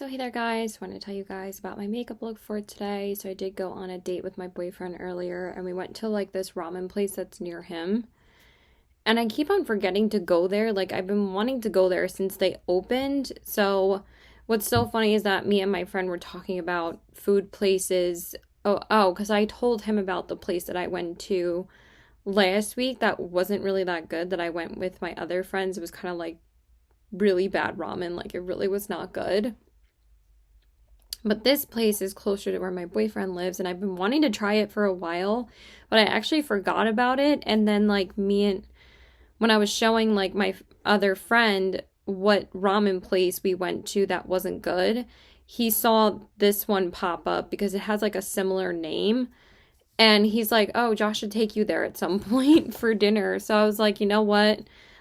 So hey there guys, want to tell you guys about my makeup look for today. So I did go on a date with my boyfriend earlier and we went to like this ramen place that's near him. And I keep on forgetting to go there. Like I've been wanting to go there since they opened. So what's so funny is that me and my friend were talking about food places. Because I told him about the place that I went to last week that wasn't really that good, that I went with my other friends. It was kind of like really bad ramen. Like it really was not good. But this place is closer to where my boyfriend lives, and I've been wanting to try it for a while, but I actually forgot about it. And then, when I was showing, like, my other friend what ramen place we went to that wasn't good, he saw this one pop up because it has, like, a similar name. And he's like, oh, Josh should take you there at some point for dinner. So I was like, you know what?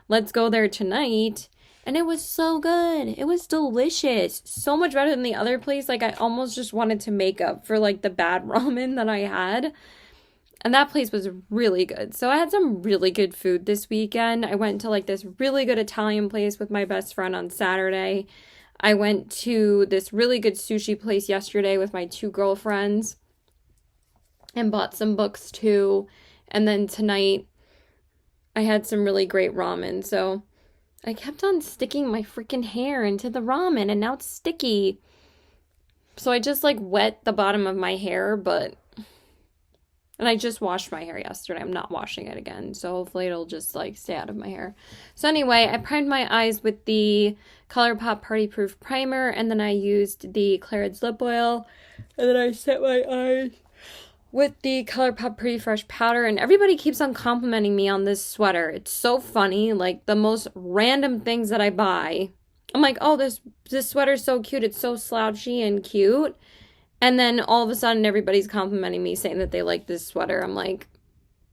Let's go there tonight. And it was so good. It was delicious. So much better than the other place. Like, I almost just wanted to make up for, like, the bad ramen that I had. And that place was really good. So I had some really good food this weekend. I went to, like, this really good Italian place with my best friend on Saturday. I went to this really good sushi place yesterday with my two girlfriends and bought some books, too. And then tonight, I had some really great ramen. So I kept on sticking my freaking hair into the ramen and now it's sticky. So I just like wet the bottom of my hair, and I just washed my hair yesterday. I'm not washing it again. So hopefully it'll just like stay out of my hair. So anyway, I primed my eyes with the ColourPop Party Proof Primer, and then I used the Clarid's Lip Oil, and then I set my eyes with the ColourPop Pretty Fresh powder. And everybody keeps on complimenting me on this sweater. It's so funny, like the most random things that I buy. I'm like, oh, this sweater's so cute. It's so slouchy and cute. And then all of a sudden everybody's complimenting me, saying that they like this sweater. I'm like,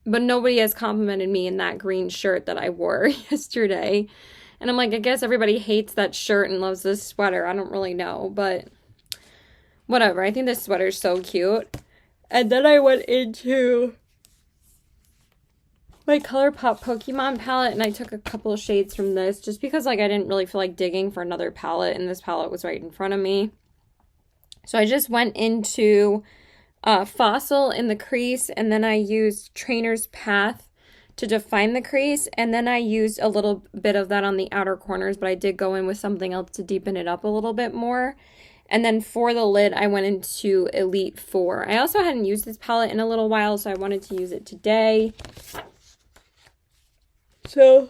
but nobody has complimented me in that green shirt that I wore yesterday. And I'm like, I guess everybody hates that shirt and loves this sweater. I don't really know, but whatever. I think this sweater's so cute. And then I went into my ColourPop Pokemon palette, and I took a couple of shades from this just because, like, I didn't really feel like digging for another palette, and this palette was right in front of me. So I just went into Fossil in the crease, and then I used Trainer's Path to define the crease, and then I used a little bit of that on the outer corners, but I did go in with something else to deepen it up a little bit more. And then for the lid, I went into Elite 4. I also hadn't used this palette in a little while, so I wanted to use it today. So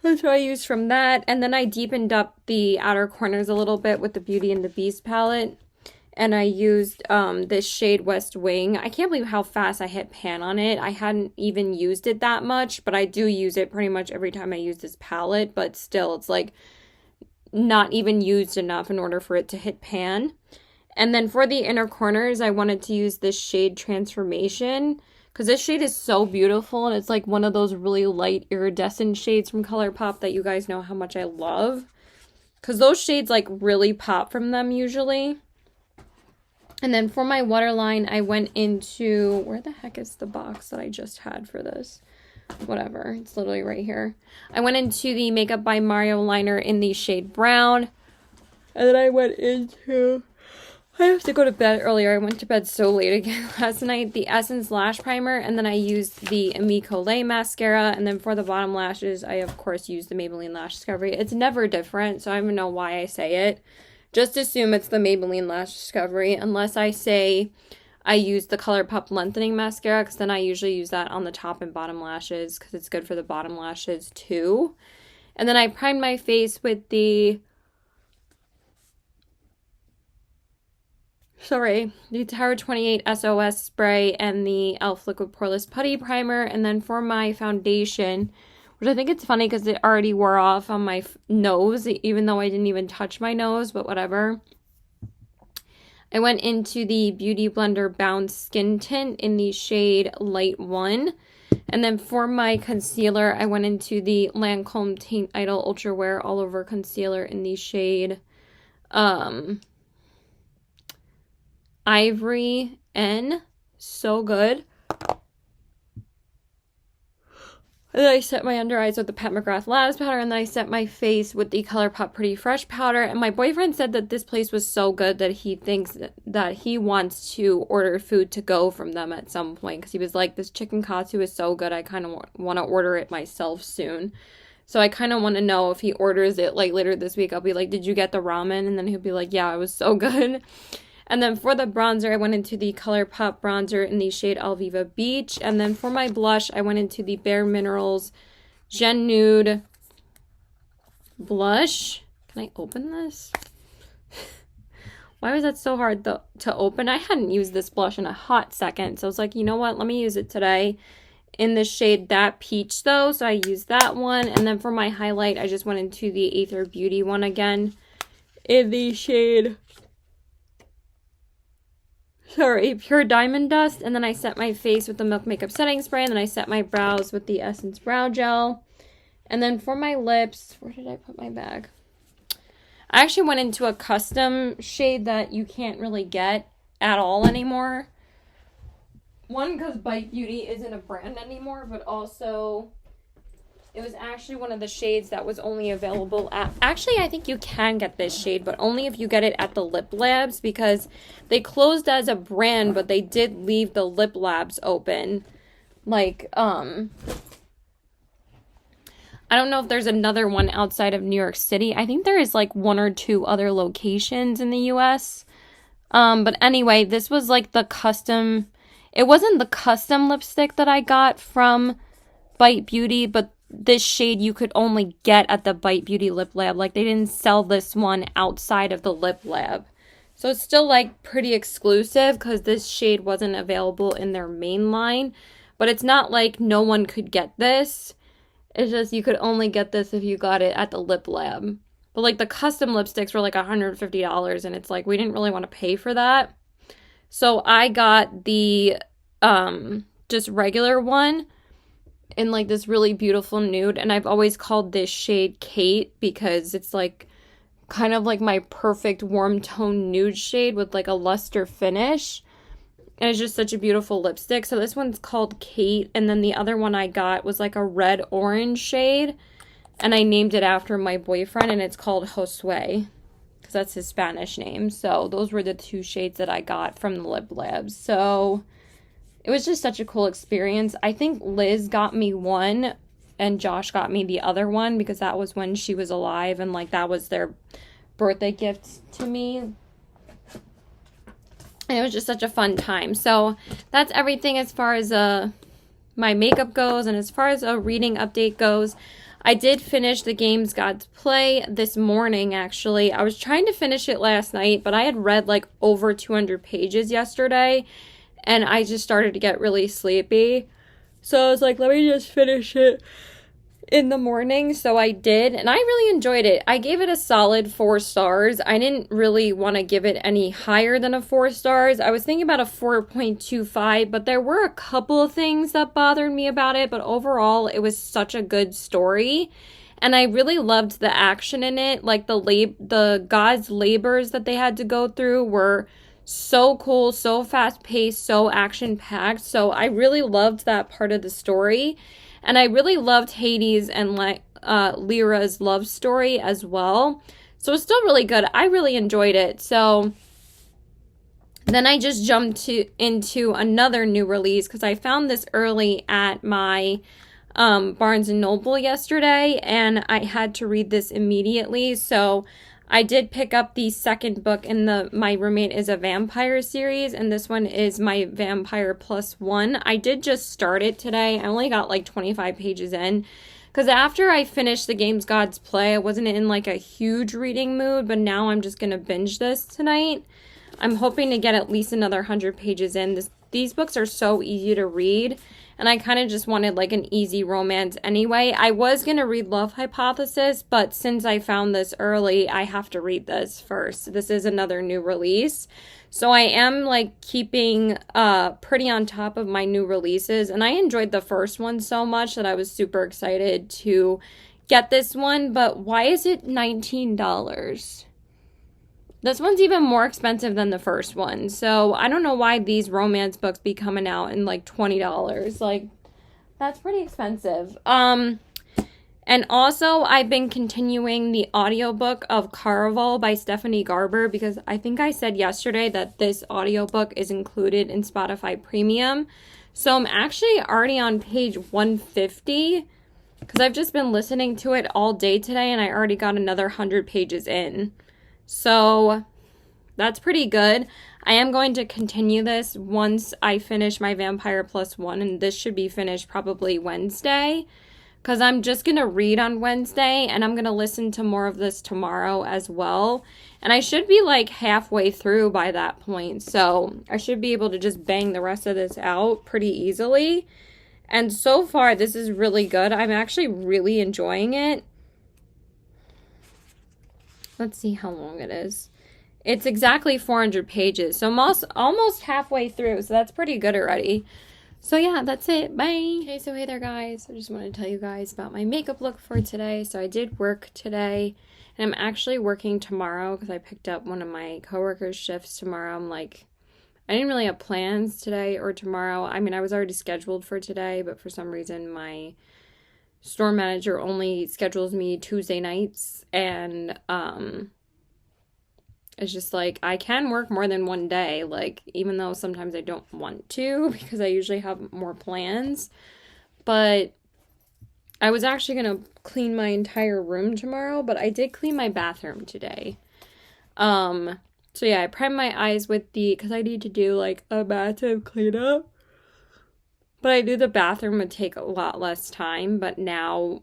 that's what I used from that. And then I deepened up the outer corners a little bit with the Beauty and the Beast palette. And I used this shade West Wing. I can't believe how fast I hit pan on it. I hadn't even used it that much, but I do use it pretty much every time I use this palette. But still, it's like not even used enough in order for it to hit pan. And then for the inner corners, I wanted to use this shade Transformation because this shade is so beautiful, and it's like one of those really light iridescent shades from ColourPop that you guys know how much I love, because those shades like really pop from them usually. And then for my waterline, I went into, where the heck is the box that I just had for this? Whatever, it's literally right here. I went into the Makeup by Mario liner in the shade Brown. And then I went into, I have to go to bed earlier. I went to bed so late again last night. The Essence Lash Primer, and then I used the Ami Collet Mascara. And then for the bottom lashes, I of course used the Maybelline Lash Discovery. It's never different, so I don't even know why I say it. Just assume it's the Maybelline Lash Discovery, unless I say I use the ColourPop Lengthening Mascara, because then I usually use that on the top and bottom lashes, because it's good for the bottom lashes too. And then I primed my face with the Tower 28 SOS spray and the e.l.f. Liquid Poreless Putty Primer. And then for my foundation, which I think it's funny because it already wore off on my nose, even though I didn't even touch my nose, but whatever. I went into the Beauty Blender Bounce Skin Tint in the shade Light 1. And then for my concealer, I went into the Lancome Teint Idol Ultra Wear All Over Concealer in the shade Ivory N. So good. And then I set my under eyes with the Pat McGrath Labs powder, and then I set my face with the ColourPop Pretty Fresh powder. And my boyfriend said that this place was so good that he thinks that he wants to order food to go from them at some point, because he was like, this chicken katsu is so good, I kind of want to order it myself soon. So I kind of want to know if he orders it like later this week. I'll be like, did you get the ramen? And then he'll be like, yeah, it was so good. And then for the bronzer, I went into the ColourPop bronzer in the shade Alviva Beach. And then for my blush, I went into the Bare Minerals Gen Nude blush. Can I open this? Why was that so hard to open? I hadn't used this blush in a hot second. So I was like, you know what? Let me use it today. In the shade That Peach, though. So I used that one. And then for my highlight, I just went into the Aether Beauty one again. In the shade... Pure Diamond Dust. And then I set my face with the Milk Makeup Setting Spray. And then I set my brows with the Essence Brow Gel. And then for my lips, where did I put my bag? I actually went into a custom shade that you can't really get at all anymore. One, because Bite Beauty isn't a brand anymore, but also it was actually one of the shades that was only available at... Actually, I think you can get this shade, but only if you get it at the Lip Labs, because they closed as a brand, but they did leave the Lip Labs open. Like, I don't know if there's another one outside of New York City. I think there is like 1 or 2 other locations in the U.S. But anyway, this was like the custom... It wasn't the custom lipstick that I got from Bite Beauty, but this shade you could only get at the Bite Beauty Lip Lab. Like, they didn't sell this one outside of the Lip Lab. So it's still, like, pretty exclusive because this shade wasn't available in their main line. But it's not like no one could get this. It's just you could only get this if you got it at the Lip Lab. But, like, the custom lipsticks were, like, $150, and it's like, we didn't really want to pay for that. So I got the just regular one in like this really beautiful nude, and I've always called this shade Kate because it's like kind of like my perfect warm tone nude shade with like a luster finish, and it's just such a beautiful lipstick. So this one's called Kate, and then the other one I got was like a red orange shade, and I named it after my boyfriend, and it's called Josue, because that's his Spanish name. So those were the 2 shades that I got from the Lip Labs. So it was just such a cool experience. I think Liz got me one and Josh got me the other one because that was when she was alive, and like that was their birthday gift to me. And it was just such a fun time. So that's everything as far as my makeup goes, and as far as a reading update goes. I did finish The Games Gods Play this morning, actually. I was trying to finish it last night, but I had read like over 200 pages yesterday, and I just started to get really sleepy. So I was like, let me just finish it in the morning. So I did, and I really enjoyed it. I gave it a solid 4 stars. I didn't really want to give it any higher than a 4 stars. I was thinking about a 4.25, but there were a couple of things that bothered me about it. But overall, it was such a good story, and I really loved the action in it. Like the gods' labors that they had to go through were so cool, so fast-paced, so action-packed. So I really loved that part of the story. And I really loved Hades and Lyra's love story as well. So it's still really good. I really enjoyed it. So then I just jumped into another new release because I found this early at my Barnes & Noble yesterday, and I had to read this immediately. So I did pick up the second book in the My Roommate is a Vampire series, and this one is My Vampire Plus One. I did just start it today. I only got like 25 pages in, because after I finished The Games Gods Play, I wasn't in like a huge reading mood, but now I'm just going to binge this tonight. I'm hoping to get at least another 100 pages in. These books are so easy to read, and I kind of just wanted like an easy romance anyway. I was going to read Love Hypothesis, but since I found this early, I have to read this first. This is another new release. So I am like keeping pretty on top of my new releases, and I enjoyed the first one so much that I was super excited to get this one. But why is it $19? This one's even more expensive than the first one. So I don't know why these romance books be coming out in like $20. Like, That's pretty expensive. And also I've been continuing the audiobook of Caraval by Stephanie Garber because I think I said yesterday that this audiobook is included in Spotify Premium. So I'm actually already on page 150 because I've just been listening to it all day today and I already got another 100 pages in. So that's pretty good. I am going to continue this once I finish my Vampire Plus One, and this should be finished probably Wednesday. Because I'm just going to read on Wednesday, and I'm going to listen to more of this tomorrow as well. And I should be like halfway through by that point. So I should be able to just bang the rest of this out pretty easily. And so far, this is really good. I'm actually really enjoying it. Let's see how long it is. It's exactly 400 pages. So I'm almost halfway through. So that's pretty good already. So yeah, that's it. Bye. Okay, so hey there guys. I just wanted to tell you guys about my makeup look for today. So I did work today. And I'm actually working tomorrow because I picked up one of my coworkers' shifts tomorrow. I'm like, I didn't really have plans today or tomorrow. I mean, I was already scheduled for today, but for some reason my store manager only schedules me Tuesday nights. And it's just like, I can work more than one day, like, even though sometimes I don't want to because I usually have more plans. But I was actually going to clean my entire room tomorrow, but I did clean my bathroom today. So yeah, I primed my eyes with because I need to do, like, a bathroom cleanup. But I knew the bathroom would take a lot less time, but now,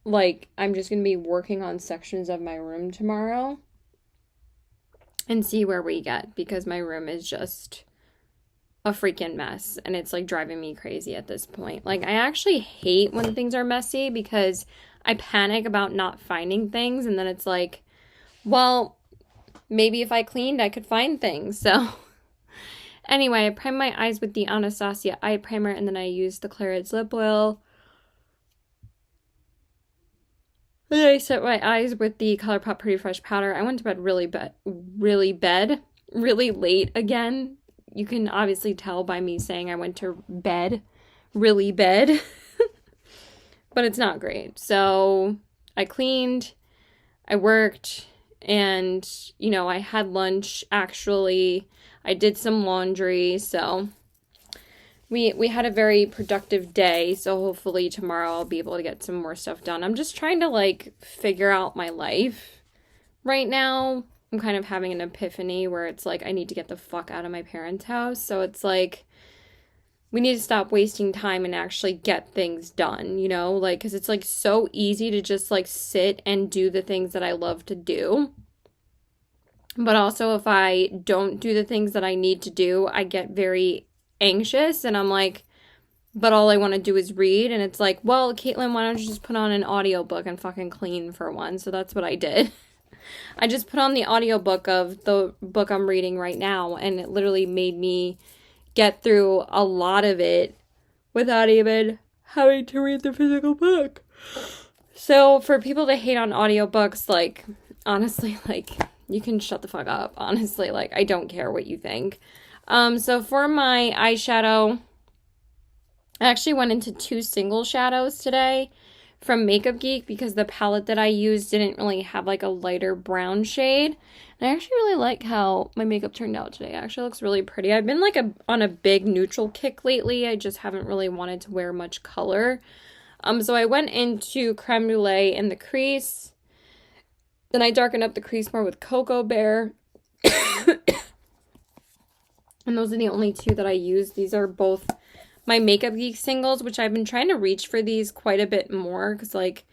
like, I'm just going to be working on sections of my room tomorrow. And see where we get, because my room is just a freaking mess and it's like driving me crazy at this point. Like, I actually hate when things are messy because I panic about not finding things, and then it's like, well, maybe if I cleaned I could find things. So anyway, I primed my eyes with the Anastasia eye primer, and then I used the Claridge's lip oil. And then I set my eyes with the ColourPop Pretty Fresh powder. I went to bed really late again. You can obviously tell by me saying I went to bed, really bed. But it's not great. So I cleaned, I worked, and, you know, I had lunch, actually. I did some laundry, so we had a very productive day, so hopefully tomorrow I'll be able to get some more stuff done. I'm just trying to, like, figure out my life right now. I'm kind of having an epiphany where it's like I need to get the fuck out of my parents' house. So it's like we need to stop wasting time and actually get things done, you know? Like, because it's, like, so easy to just, like, sit and do the things that I love to do. But also, if I don't do the things that I need to do, I get very anxious, and I'm like, but all I want to do is read. And it's like, well, Caitlin, why don't you just put on an audiobook and fucking clean for one? So that's what I did. I just put on the audiobook of the book I'm reading right now, and it literally made me get through a lot of it without even having to read the physical book. So for people that hate on audiobooks, like, honestly, like, you can shut the fuck up. Honestly, like, I don't care what you think. So for my eyeshadow, I actually went into 2 single shadows today from Makeup Geek because the palette that I used didn't really have, like, a lighter brown shade. And I actually really like how my makeup turned out today. It actually looks really pretty. I've been, like, on a big neutral kick lately. I just haven't really wanted to wear much color. So I went into Creme Brulee in the crease. Then I darkened up the crease more with Cocoa Bear. And those are the only 2 that I use. These are both my Makeup Geek singles, which I've been trying to reach for these quite a bit more. Because, like,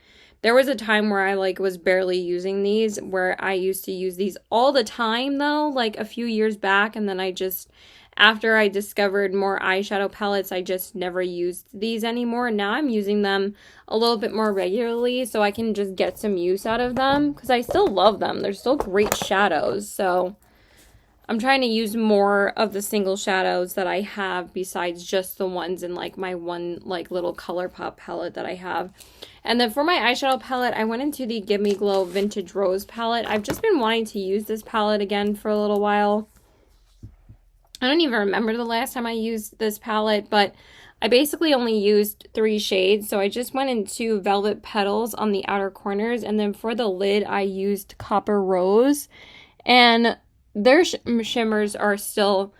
there was a time where I, like, was barely using these. Where I used to use these all the time, though. Like, a few years back. And then I just, after I discovered more eyeshadow palettes, I just never used these anymore. And now I'm using them a little bit more regularly. So I can just get some use out of them. Because I still love them. They're still great shadows. So I'm trying to use more of the single shadows that I have besides just the ones in, like, my one, like, little ColourPop palette that I have. And then for my eyeshadow palette, I went into the Give Me Glow Vintage Rose palette. I've just been wanting to use this palette again for a little while. I don't even remember the last time I used this palette, but I basically only used 3 shades, so I just went into Velvet Petals on the outer corners, and then for the lid, I used Copper Rose, and their shimmers are still,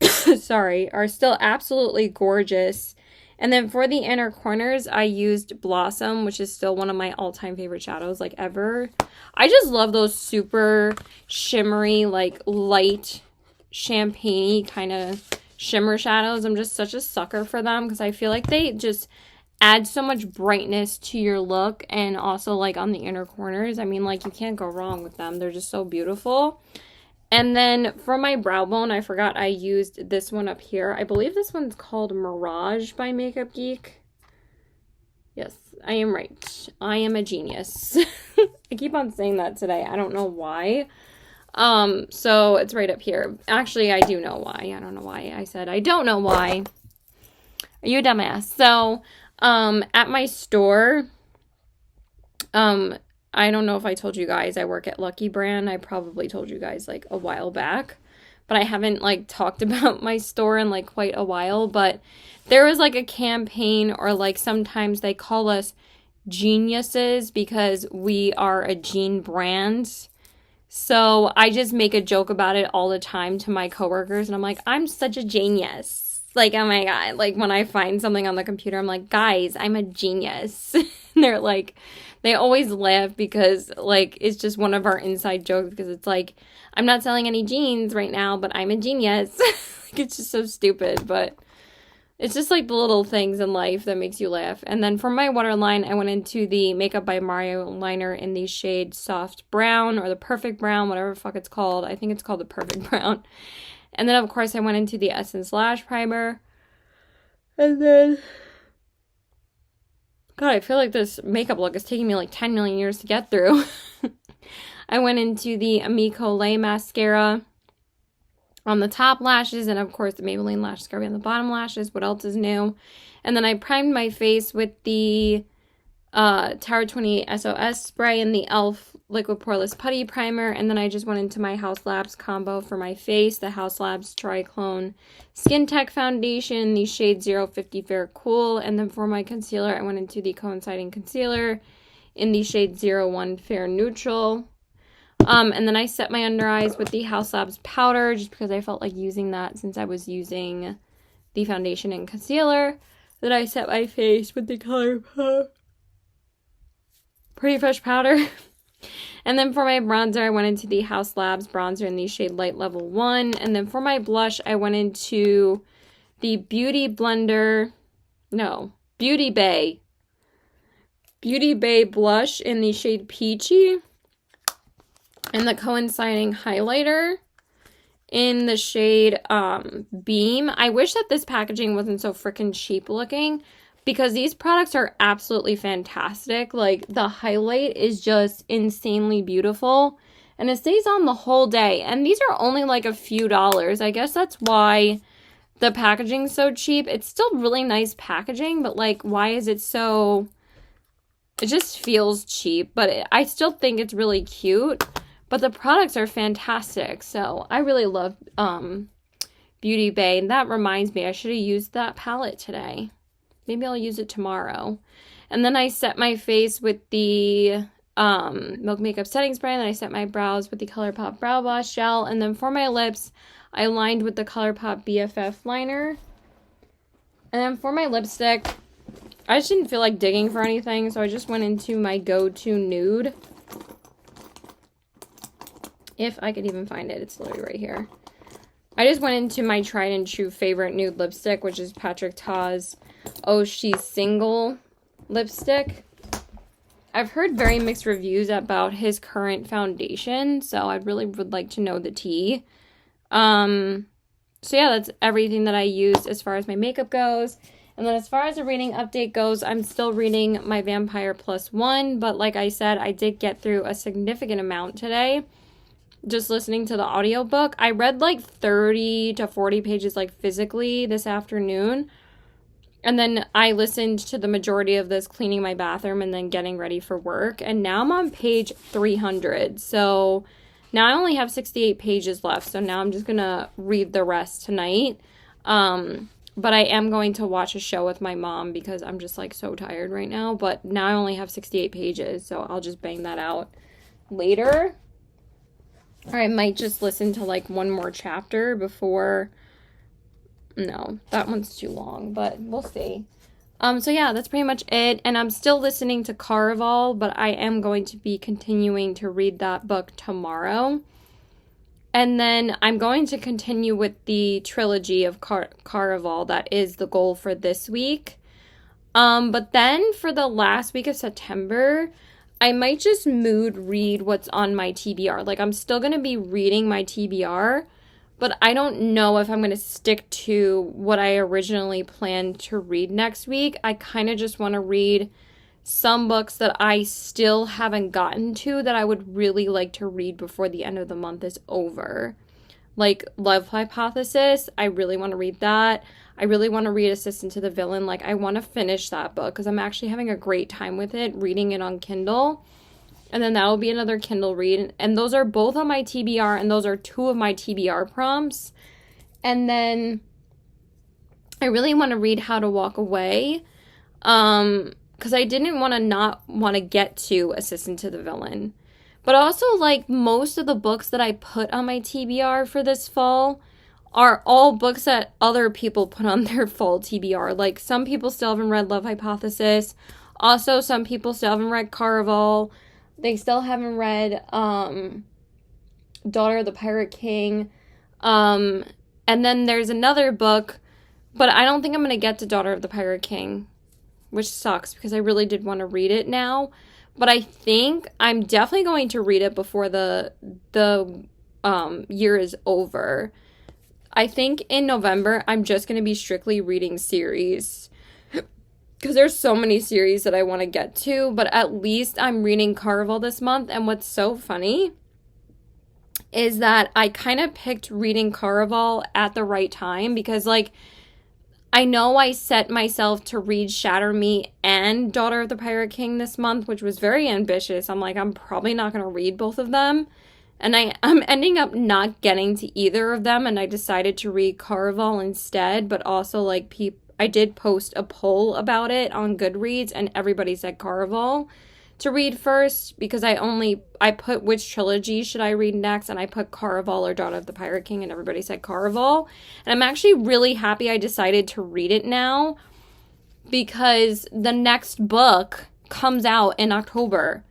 sorry, are still absolutely gorgeous. And then for the inner corners, I used Blossom, which is still one of my all-time favorite shadows, like, ever. I just love those super shimmery, like, light, champagne-y kind of shimmer shadows. I'm just such a sucker for them because I feel like they just add so much brightness to your look, and also, like, on the inner corners. I mean, like, you can't go wrong with them. They're just so beautiful. And then for my brow bone, I forgot I used this one up here. I believe this one's called Mirage by Makeup Geek. Yes, I am right. I am a genius. I keep on saying that today. I don't know why. So it's right up here. Actually, I do know why. I don't know why I said I don't know why. Are you a dumbass? So, at my store, I don't know if I told you guys I work at Lucky Brand. I probably told you guys like a while back, but I haven't like talked about my store in like quite a while. But there was like a campaign, or like sometimes they call us geniuses because we are a jean brand. So I just make a joke about it all the time to my coworkers, and I'm like, I'm such a genius. Like, oh my God, like when I find something on the computer, I'm like, guys, I'm a genius. And they're like, they always laugh because like it's just one of our inside jokes, because it's like, I'm not selling any jeans right now, but I'm a genius. Like, it's just so stupid, but it's just like the little things in life that makes you laugh. And then for my waterline, I went into the Makeup by Mario liner in the shade Soft Brown, or the Perfect Brown, whatever the fuck it's called. I think it's called the Perfect Brown. And then, of course, I went into the Essence Lash Primer. And then, God, I feel like this makeup look is taking me like 10 million years to get through. I went into the Amico Lay Mascara on the top lashes, and of course the Maybelline Lash Scrubby on the bottom lashes. What else is new? And then I primed my face with the Tower 20 SOS spray and the e.l.f. Liquid Poreless Putty Primer. And then I just went into my House Labs combo for my face, the House Labs Triclone Skin Tech Foundation in the shade 050 Fair Cool. And then for my concealer, I went into the Coinciding Concealer in the shade 01 Fair Neutral. And then I set my under eyes with the House Labs powder, just because I felt like using that since I was using the foundation and concealer. Then I set my face with the ColourPop Pretty Fresh powder. And then for my bronzer, I went into the House Labs bronzer in the shade Light Level 1. And then for my blush, I went into the Beauty Bay blush in the shade Peachy. And the Coinciding highlighter in the shade Beam. I wish that this packaging wasn't so freaking cheap looking, because these products are absolutely fantastic. Like, the highlight is just insanely beautiful, and it stays on the whole day. And these are only like a few dollars. I guess that's why the packaging's so cheap. It's still really nice packaging, but like, why is it so... It just feels cheap, but I still think it's really cute. But the products are fantastic, so I really love Beauty Bay. And that reminds me, I should have used that palette today. Maybe I'll use it tomorrow. And then I set my face with the Milk Makeup Setting Spray, and then I set my brows with the ColourPop Brow Boss Gel. And then for my lips, I lined with the ColourPop BFF liner. And then for my lipstick, I just didn't feel like digging for anything, so I just went into my go-to nude. If I could even find it. It's literally right here. I just went into my tried and true favorite nude lipstick, which is Patrick Ta's Oh She's Single lipstick. I've heard very mixed reviews about his current foundation, so I really would like to know the tea. So yeah, that's everything that I used as far as my makeup goes. And then as far as the reading update goes, I'm still reading my Vampire Plus One, but like I said, I did get through a significant amount today. Just listening to the audiobook. I read like 30 to 40 pages like physically this afternoon. And then I listened to the majority of this cleaning my bathroom and then getting ready for work. And now I'm on page 300. So now I only have 68 pages left. So now I'm just going to read the rest tonight. But I am going to watch a show with my mom because I'm just like so tired right now. But now I only have 68 pages, so I'll just bang that out later. Or I might just listen to like one more chapter before. No, that one's too long, but we'll see. So yeah, that's pretty much it. And I'm still listening to Caraval, but I am going to be continuing to read that book tomorrow. And then I'm going to continue with the trilogy of Caraval. That is the goal for this week. But then for the last week of September, I might just mood read what's on my TBR. Like, I'm still going to be reading my TBR, but I don't know if I'm going to stick to what I originally planned to read next week. I kind of just want to read some books that I still haven't gotten to that I would really like to read before the end of the month is over. Like Love Hypothesis, I really want to read that. I really want to read Assistant to the Villain. Like, I want to finish that book because I'm actually having a great time with it, reading it on Kindle. And then that will be another Kindle read. And those are both on my TBR, and those are 2 of my TBR prompts. And then I really want to read How to Walk Away. Because I didn't want to not want to get to Assistant to the Villain. But also, like, most of the books that I put on my TBR for this fall are all books that other people put on their fall TBR. Like, some people still haven't read Love Hypothesis. Also, some people still haven't read Caraval. They still haven't read Daughter of the Pirate King. And then there's another book, but I don't think I'm going to get to Daughter of the Pirate King, which sucks because I really did want to read it now. But I think I'm definitely going to read it before the year is over. I think in November, I'm just going to be strictly reading series because there's so many series that I want to get to, but at least I'm reading Caraval this month. And what's so funny is that I kind of picked reading Caraval at the right time because, like, I know I set myself to read Shatter Me and Daughter of the Pirate King this month, which was very ambitious. I'm like, I'm probably not going to read both of them. And I'm ending up not getting to either of them, and I decided to read Caraval instead, but also, like, I did post a poll about it on Goodreads, and everybody said Caraval to read first, because I put which trilogy should I read next, and I put Caraval or Daughter of the Pirate King, and everybody said Caraval. And I'm actually really happy I decided to read it now, because the next book comes out in October.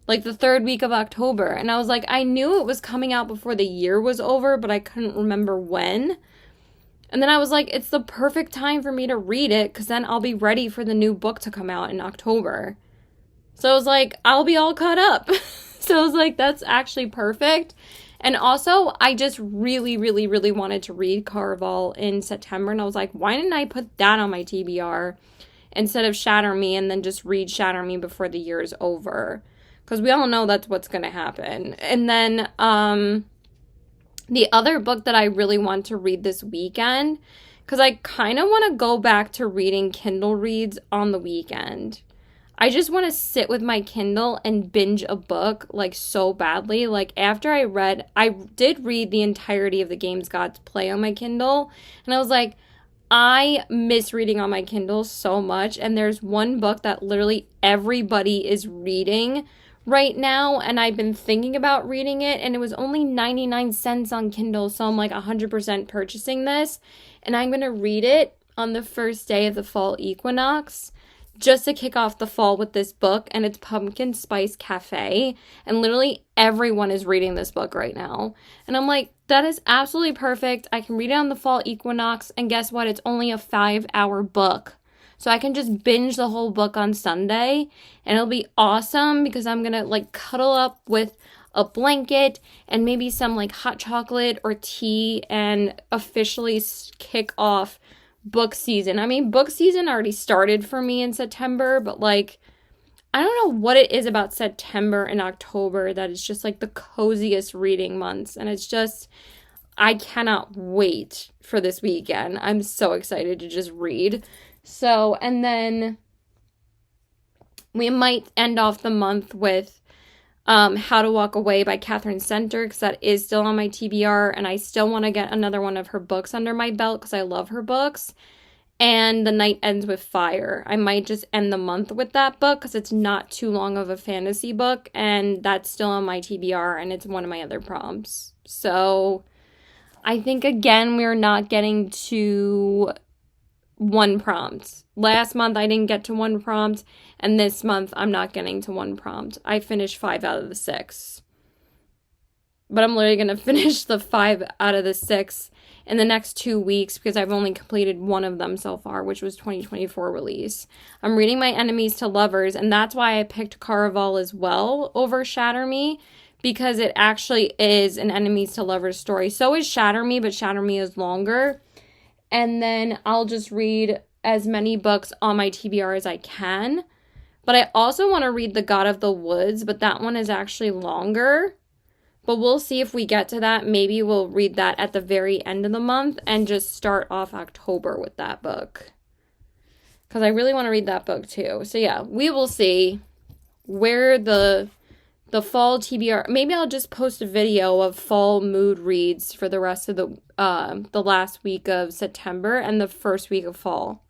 Like the 3rd week of October. And I was like, I knew it was coming out before the year was over, but I couldn't remember when. And then I was like, it's the perfect time for me to read it, because then I'll be ready for the new book to come out in October. So I was like, I'll be all caught up. So I was like, that's actually perfect. And also, I just really, really, really wanted to read Caraval in September. And I was like, why didn't I put that on my TBR instead of Shatter Me, and then just read Shatter Me before the year is over? Because we all know that's what's going to happen. And then the other book that I really want to read this weekend, because I kind of want to go back to reading Kindle reads on the weekend. I just want to sit with my Kindle and binge a book, like, so badly. Like, after I did read the entirety of The Games Gods Play on my Kindle, and I was like, I miss reading on my Kindle so much. And there's one book that literally everybody is reading right now, and I've been thinking about reading it, and it was only 99 cents on Kindle, so I'm like 100% purchasing this, and I'm going to read it on the first day of the fall equinox, just to kick off the fall with this book, and it's Pumpkin Spice Cafe, and literally everyone is reading this book right now, and I'm like, that is absolutely perfect. I can read it on the fall equinox, and guess what? It's only a 5-hour book. So I can just binge the whole book on Sunday, and it'll be awesome because I'm going to, like, cuddle up with a blanket and maybe some, like, hot chocolate or tea and officially kick off book season. I mean, book season already started for me in September, but, like, I don't know what it is about September and October that is just, like, the coziest reading months. And it's just, I cannot wait for this weekend. I'm so excited to just read. So, and then we might end off the month with How to Walk Away by Catherine Center, because that is still on my TBR, and I still want to get another one of her books under my belt because I love her books. and The Night Ends with Fire. I might just end the month with that book because it's not too long of a fantasy book, and that's still on my TBR, and it's one of my other prompts. So I think, again, we're not getting to one prompt. Last month I didn't get to one prompt, and this month I'm not getting to one prompt. I finished 5 out of the 6. But I'm literally going to finish the 5 out of the 6 in the next 2 weeks because I've only completed one of them so far, which was 2024 release. I'm reading my Enemies to Lovers, and that's why I picked Caraval as well over Shatter Me, because it actually is an Enemies to Lovers story. So is Shatter Me, but Shatter Me is longer. And then I'll just read as many books on my TBR as I can. But I also want to read The God of the Woods, but that one is actually longer. But we'll see if we get to that. Maybe we'll read that at the very end of the month and just start off October with that book. Because I really want to read that book too. So yeah, we will see where the fall TBR. Maybe I'll just post a video of fall mood reads for the rest of the last week of September and the first week of fall.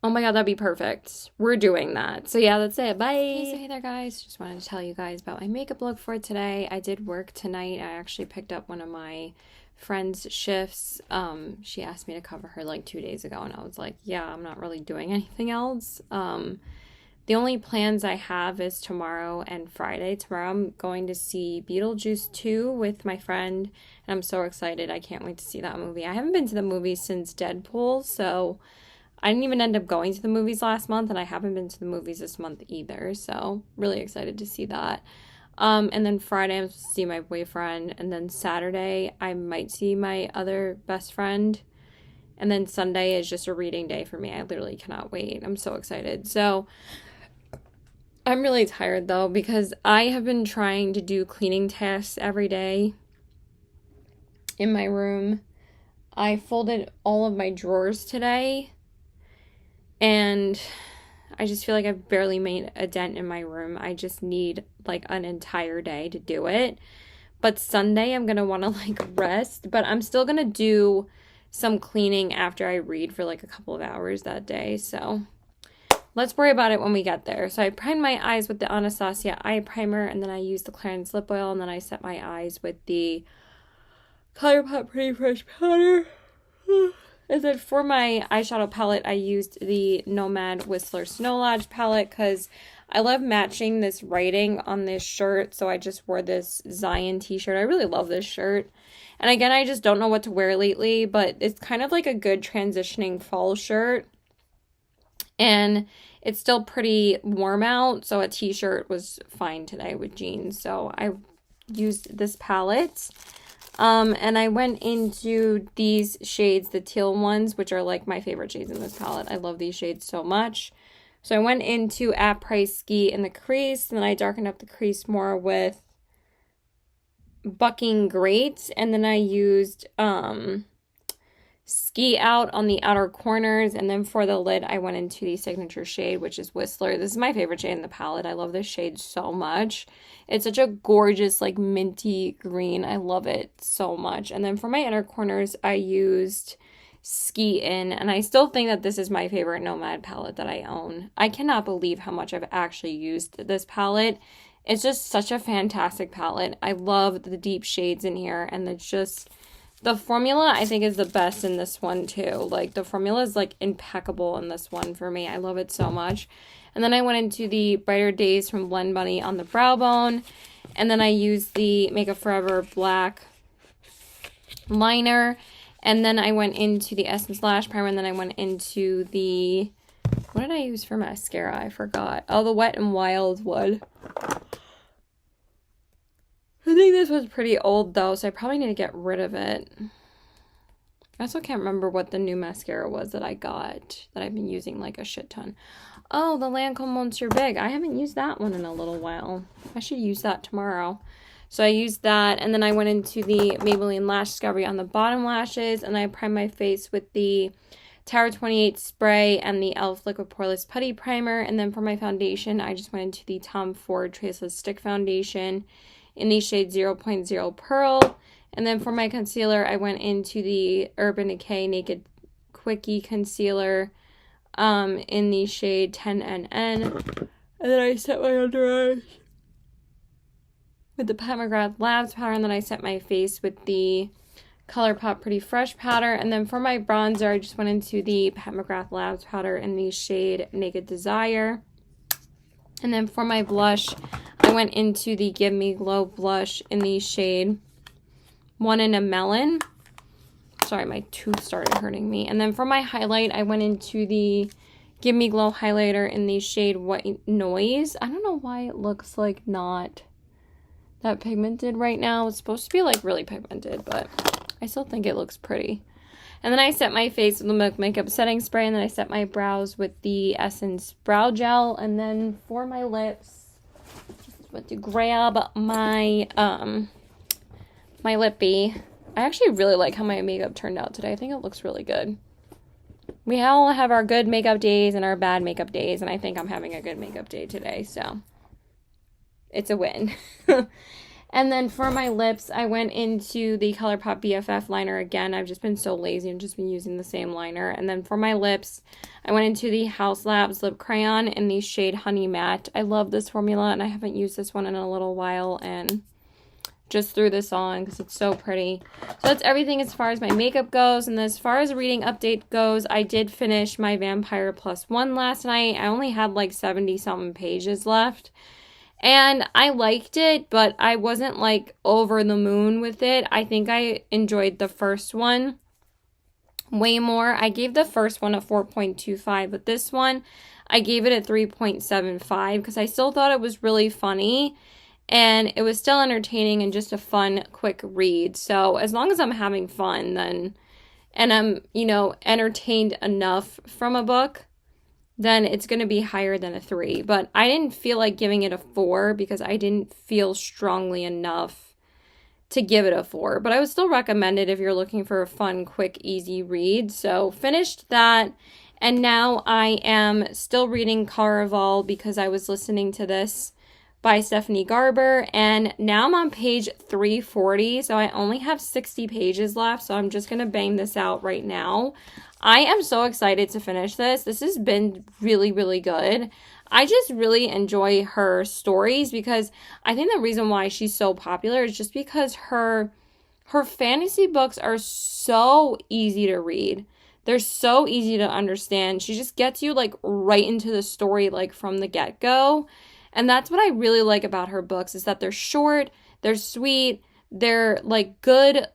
Oh my god, that'd be perfect. We're doing that. So yeah, that's it. Bye. Okay, so hey there, guys. Just wanted to tell you guys about my makeup look for today. I did work tonight. I actually picked up one of my friend's shifts. She asked me to cover her like 2 days ago, and I was like, yeah, I'm not really doing anything else. The only plans I have is tomorrow and Friday. Tomorrow I'm going to see Beetlejuice 2 with my friend, and I'm so excited. I can't wait to see that movie. I haven't been to the movies since Deadpool, so I didn't even end up going to the movies last month, and I haven't been to the movies this month either, so really excited to see that. And then Friday I'm supposed to see my boyfriend, and then Saturday I might see my other best friend, and then Sunday is just a reading day for me. I literally cannot wait. I'm so excited. So I'm really tired though because I have been trying to do cleaning tasks every day in my room. I folded all of my drawers today, and I just feel like I've barely made a dent in my room. I just need like an entire day to do it. But Sunday I'm going to want to like rest, but I'm still going to do some cleaning after I read for like a couple of hours that day. So let's worry about it when we get there. So I primed my eyes with the Anastasia eye primer, and then I used the Clarins lip oil, and then I set my eyes with the ColourPop Pretty Fresh powder. And then for my eyeshadow palette, I used the Nomad Whistler Snow Lodge palette because I love matching this writing on this shirt. So I just wore this Zion t-shirt. I really love this shirt. And again, I just don't know what to wear lately, but it's kind of like a good transitioning fall shirt. And it's still pretty warm out, so a t-shirt was fine today with jeans. So I used this palette. And I went into these shades, the teal ones, which are like my favorite shades in this palette. I love these shades so much. So I went into At Price Ski in the crease, and then I darkened up the crease more with Bucking Great, and then I used Ski Out on the outer corners, and then for the lid I went into the signature shade, which is Whistler. This is my favorite shade in the palette. I love this shade so much. It's such a gorgeous like minty green. I love it so much. And then for my inner corners I used Ski In, and I still think that this is my favorite Nomad palette that I own. I cannot believe how much I've actually used this palette. It's just such a fantastic palette. I love the deep shades in here, and it's just the formula I think is the best in this one too. Like the formula is like impeccable in this one for me. I love it so much. And then I went into the Brighter Days from Blend Bunny on the brow bone. And then I used the Makeup Forever black liner. And then I went into the Essence Lash Primer. And then I went into the, what did I use for mascara? I forgot. Oh, the Wet n Wild one. I think this was pretty old though, so I probably need to get rid of it. I also can't remember what the new mascara was that I got, that I've been using like a shit ton. Oh, the Lancome Monsieur Big. I haven't used that one in a little while. I should use that tomorrow. So I used that, and then I went into the Maybelline Lash Discovery on the bottom lashes, and I primed my face with the Tower 28 spray and the e.l.f. Liquid Poreless Putty Primer. And then for my foundation, I just went into the Tom Ford Traceless Stick Foundation in the shade 0.0 Pearl. And then for my concealer, I went into the Urban Decay Naked Quickie Concealer in the shade 10NN. And then I set my under eyes with the Pat McGrath Labs powder, and then I set my face with the ColourPop Pretty Fresh powder. And then for my bronzer, I just went into the Pat McGrath Labs powder in the shade Naked Desire. And then for my blush, I went into the Give Me Glow blush in the shade One in a Melon. Sorry, my tooth started hurting me. And then for my highlight, I went into the Give Me Glow highlighter in the shade White Noise. I don't know why it looks like not that pigmented right now. It's supposed to be like really pigmented, but I still think it looks pretty. And then I set my face with the Milk Makeup setting spray, and then I set my brows with the Essence Brow Gel. And then for my lips, just went to grab my my lippy. I actually really like how my makeup turned out today. I think it looks really good. We all have our good makeup days and our bad makeup days, and I think I'm having a good makeup day today, so it's a win. And then for my lips, I went into the ColourPop BFF liner again. I've just been so lazy and just been using the same liner. And then for my lips, I went into the House Labs Lip Crayon in the shade Honey Matte. I love this formula, and I haven't used this one in a little while, and just threw this on because it's so pretty. So that's everything as far as my makeup goes. And as far as a reading update goes, I did finish my Vampire Plus One last night. I only had like 70-something pages left. And I liked it, but I wasn't like over the moon with it. I think I enjoyed the first one way more. I gave the first one a 4.25, but this one, I gave it a 3.75 because I still thought it was really funny. And it was still entertaining and just a fun, quick read. So as long as I'm having fun, then, and I'm, entertained enough from a book, then it's going to be higher than a 3. But I didn't feel like giving it a 4 because I didn't feel strongly enough to give it a 4. But I would still recommend it if you're looking for a fun, quick, easy read. So finished that. And now I am still reading Caraval because I was listening to this by Stephanie Garber, and now I'm on page 340, so I only have 60 pages left, so I'm just going to bang this out right now. I am so excited to finish this. This has been really, really good. I just really enjoy her stories because I think the reason why she's so popular is just because her fantasy books are so easy to read. They're so easy to understand. She just gets you like right into the story like from the get-go. And that's what I really like about her books is that they're short, they're sweet, they're like good,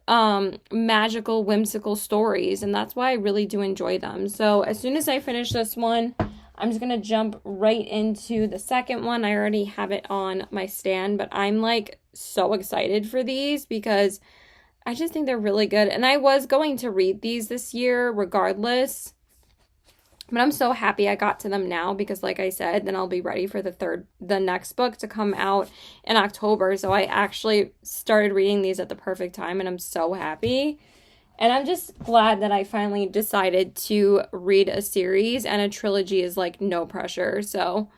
magical, whimsical stories. And that's why I really do enjoy them. So as soon as I finish this one, I'm just going to jump right into the second one. I already have it on my stand, but I'm like so excited for these because I just think they're really good. And I was going to read these this year regardless. But I'm so happy I got to them now because like I said, then I'll be ready for the next book to come out in October. So I actually started reading these at the perfect time and I'm so happy. And I'm just glad that I finally decided to read a series, and a trilogy is like no pressure. So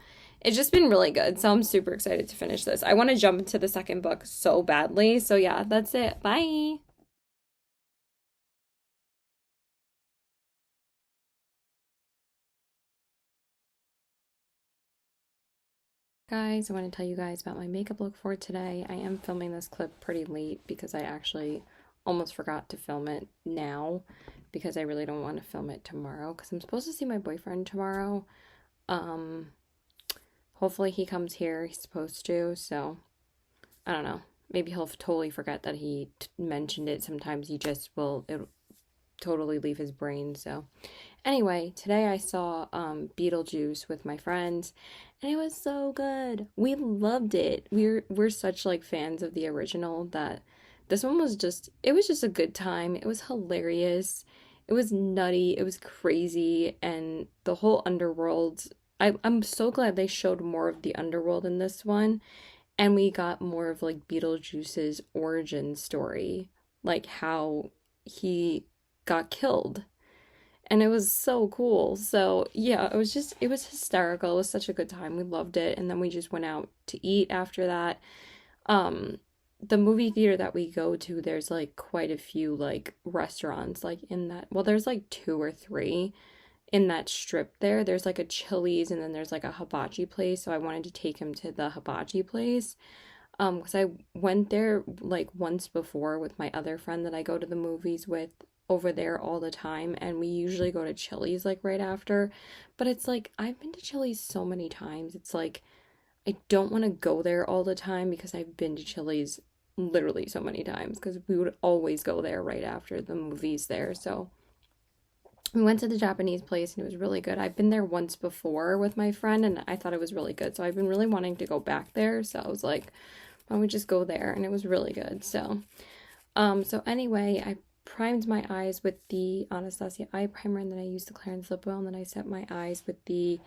it's just been really good. So I'm super excited to finish this. I want to jump into the second book so badly. So yeah, that's it. Bye. Guys, I want to tell you guys about my makeup look for today. I am filming this clip pretty late because I actually almost forgot to film it now because I really don't want to film it tomorrow because I'm supposed to see my boyfriend tomorrow. Hopefully he comes here. He's supposed to, so I don't know. Maybe he'll totally forget that he mentioned it. Sometimes he just will totally leave his brain. So anyway, today I saw Beetlejuice with my friends, and it was so good. We loved it. We're such like fans of the original that this one was just a good time. It was hilarious. It was nutty. It was crazy, and the whole underworld. I'm so glad they showed more of the underworld in this one, and we got more of like Beetlejuice's origin story, like how he got killed. And it was so cool. So yeah, it was hysterical. It was such a good time. We loved it. And then we just went out to eat after that. the movie theater that we go to, there's like quite a few like restaurants like in that. Well, there's like two or three in that strip there. There's like a Chili's and then there's like a hibachi place. So I wanted to take him to the hibachi place. Because I went there like once before with my other friend that I go to the movies with over there all the time, and we usually go to Chili's like right after. But it's like I've been to Chili's so many times. It's like I don't want to go there all the time because I've been to Chili's literally so many times because we would always go there right after the movies there. So we went to the Japanese place and it was really good. I've been there once before with my friend and I thought it was really good. So I've been really wanting to go back there. So I was like, why don't we just go there? And it was really good. So anyway, I primed my eyes with the Anastasia eye primer, and then I used the Clarins lip oil, and then I set my eyes with the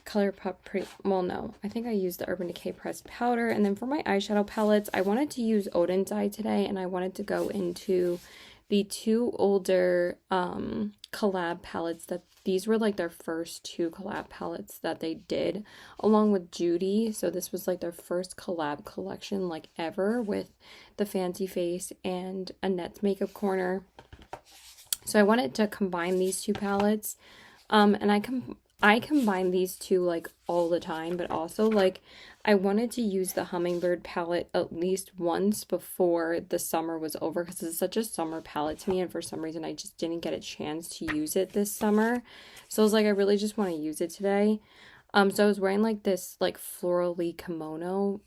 ColourPop well, no, I think I used the Urban Decay pressed powder. And then for my eyeshadow palettes, I wanted to use Odin's Eye today, and I wanted to go into the two older collab palettes. That these were like their first two collab palettes that they did along with Judy. So this was like their first collab collection like ever with the Fancy Face and Annette's Makeup Corner. So I wanted to combine these two palettes, and I combine these two like all the time, but also like I wanted to use the Hummingbird palette at least once before the summer was over because it's such a summer palette to me, and for some reason I just didn't get a chance to use it this summer. So I was like, I really just want to use it today. So I was wearing like this like florally kimono.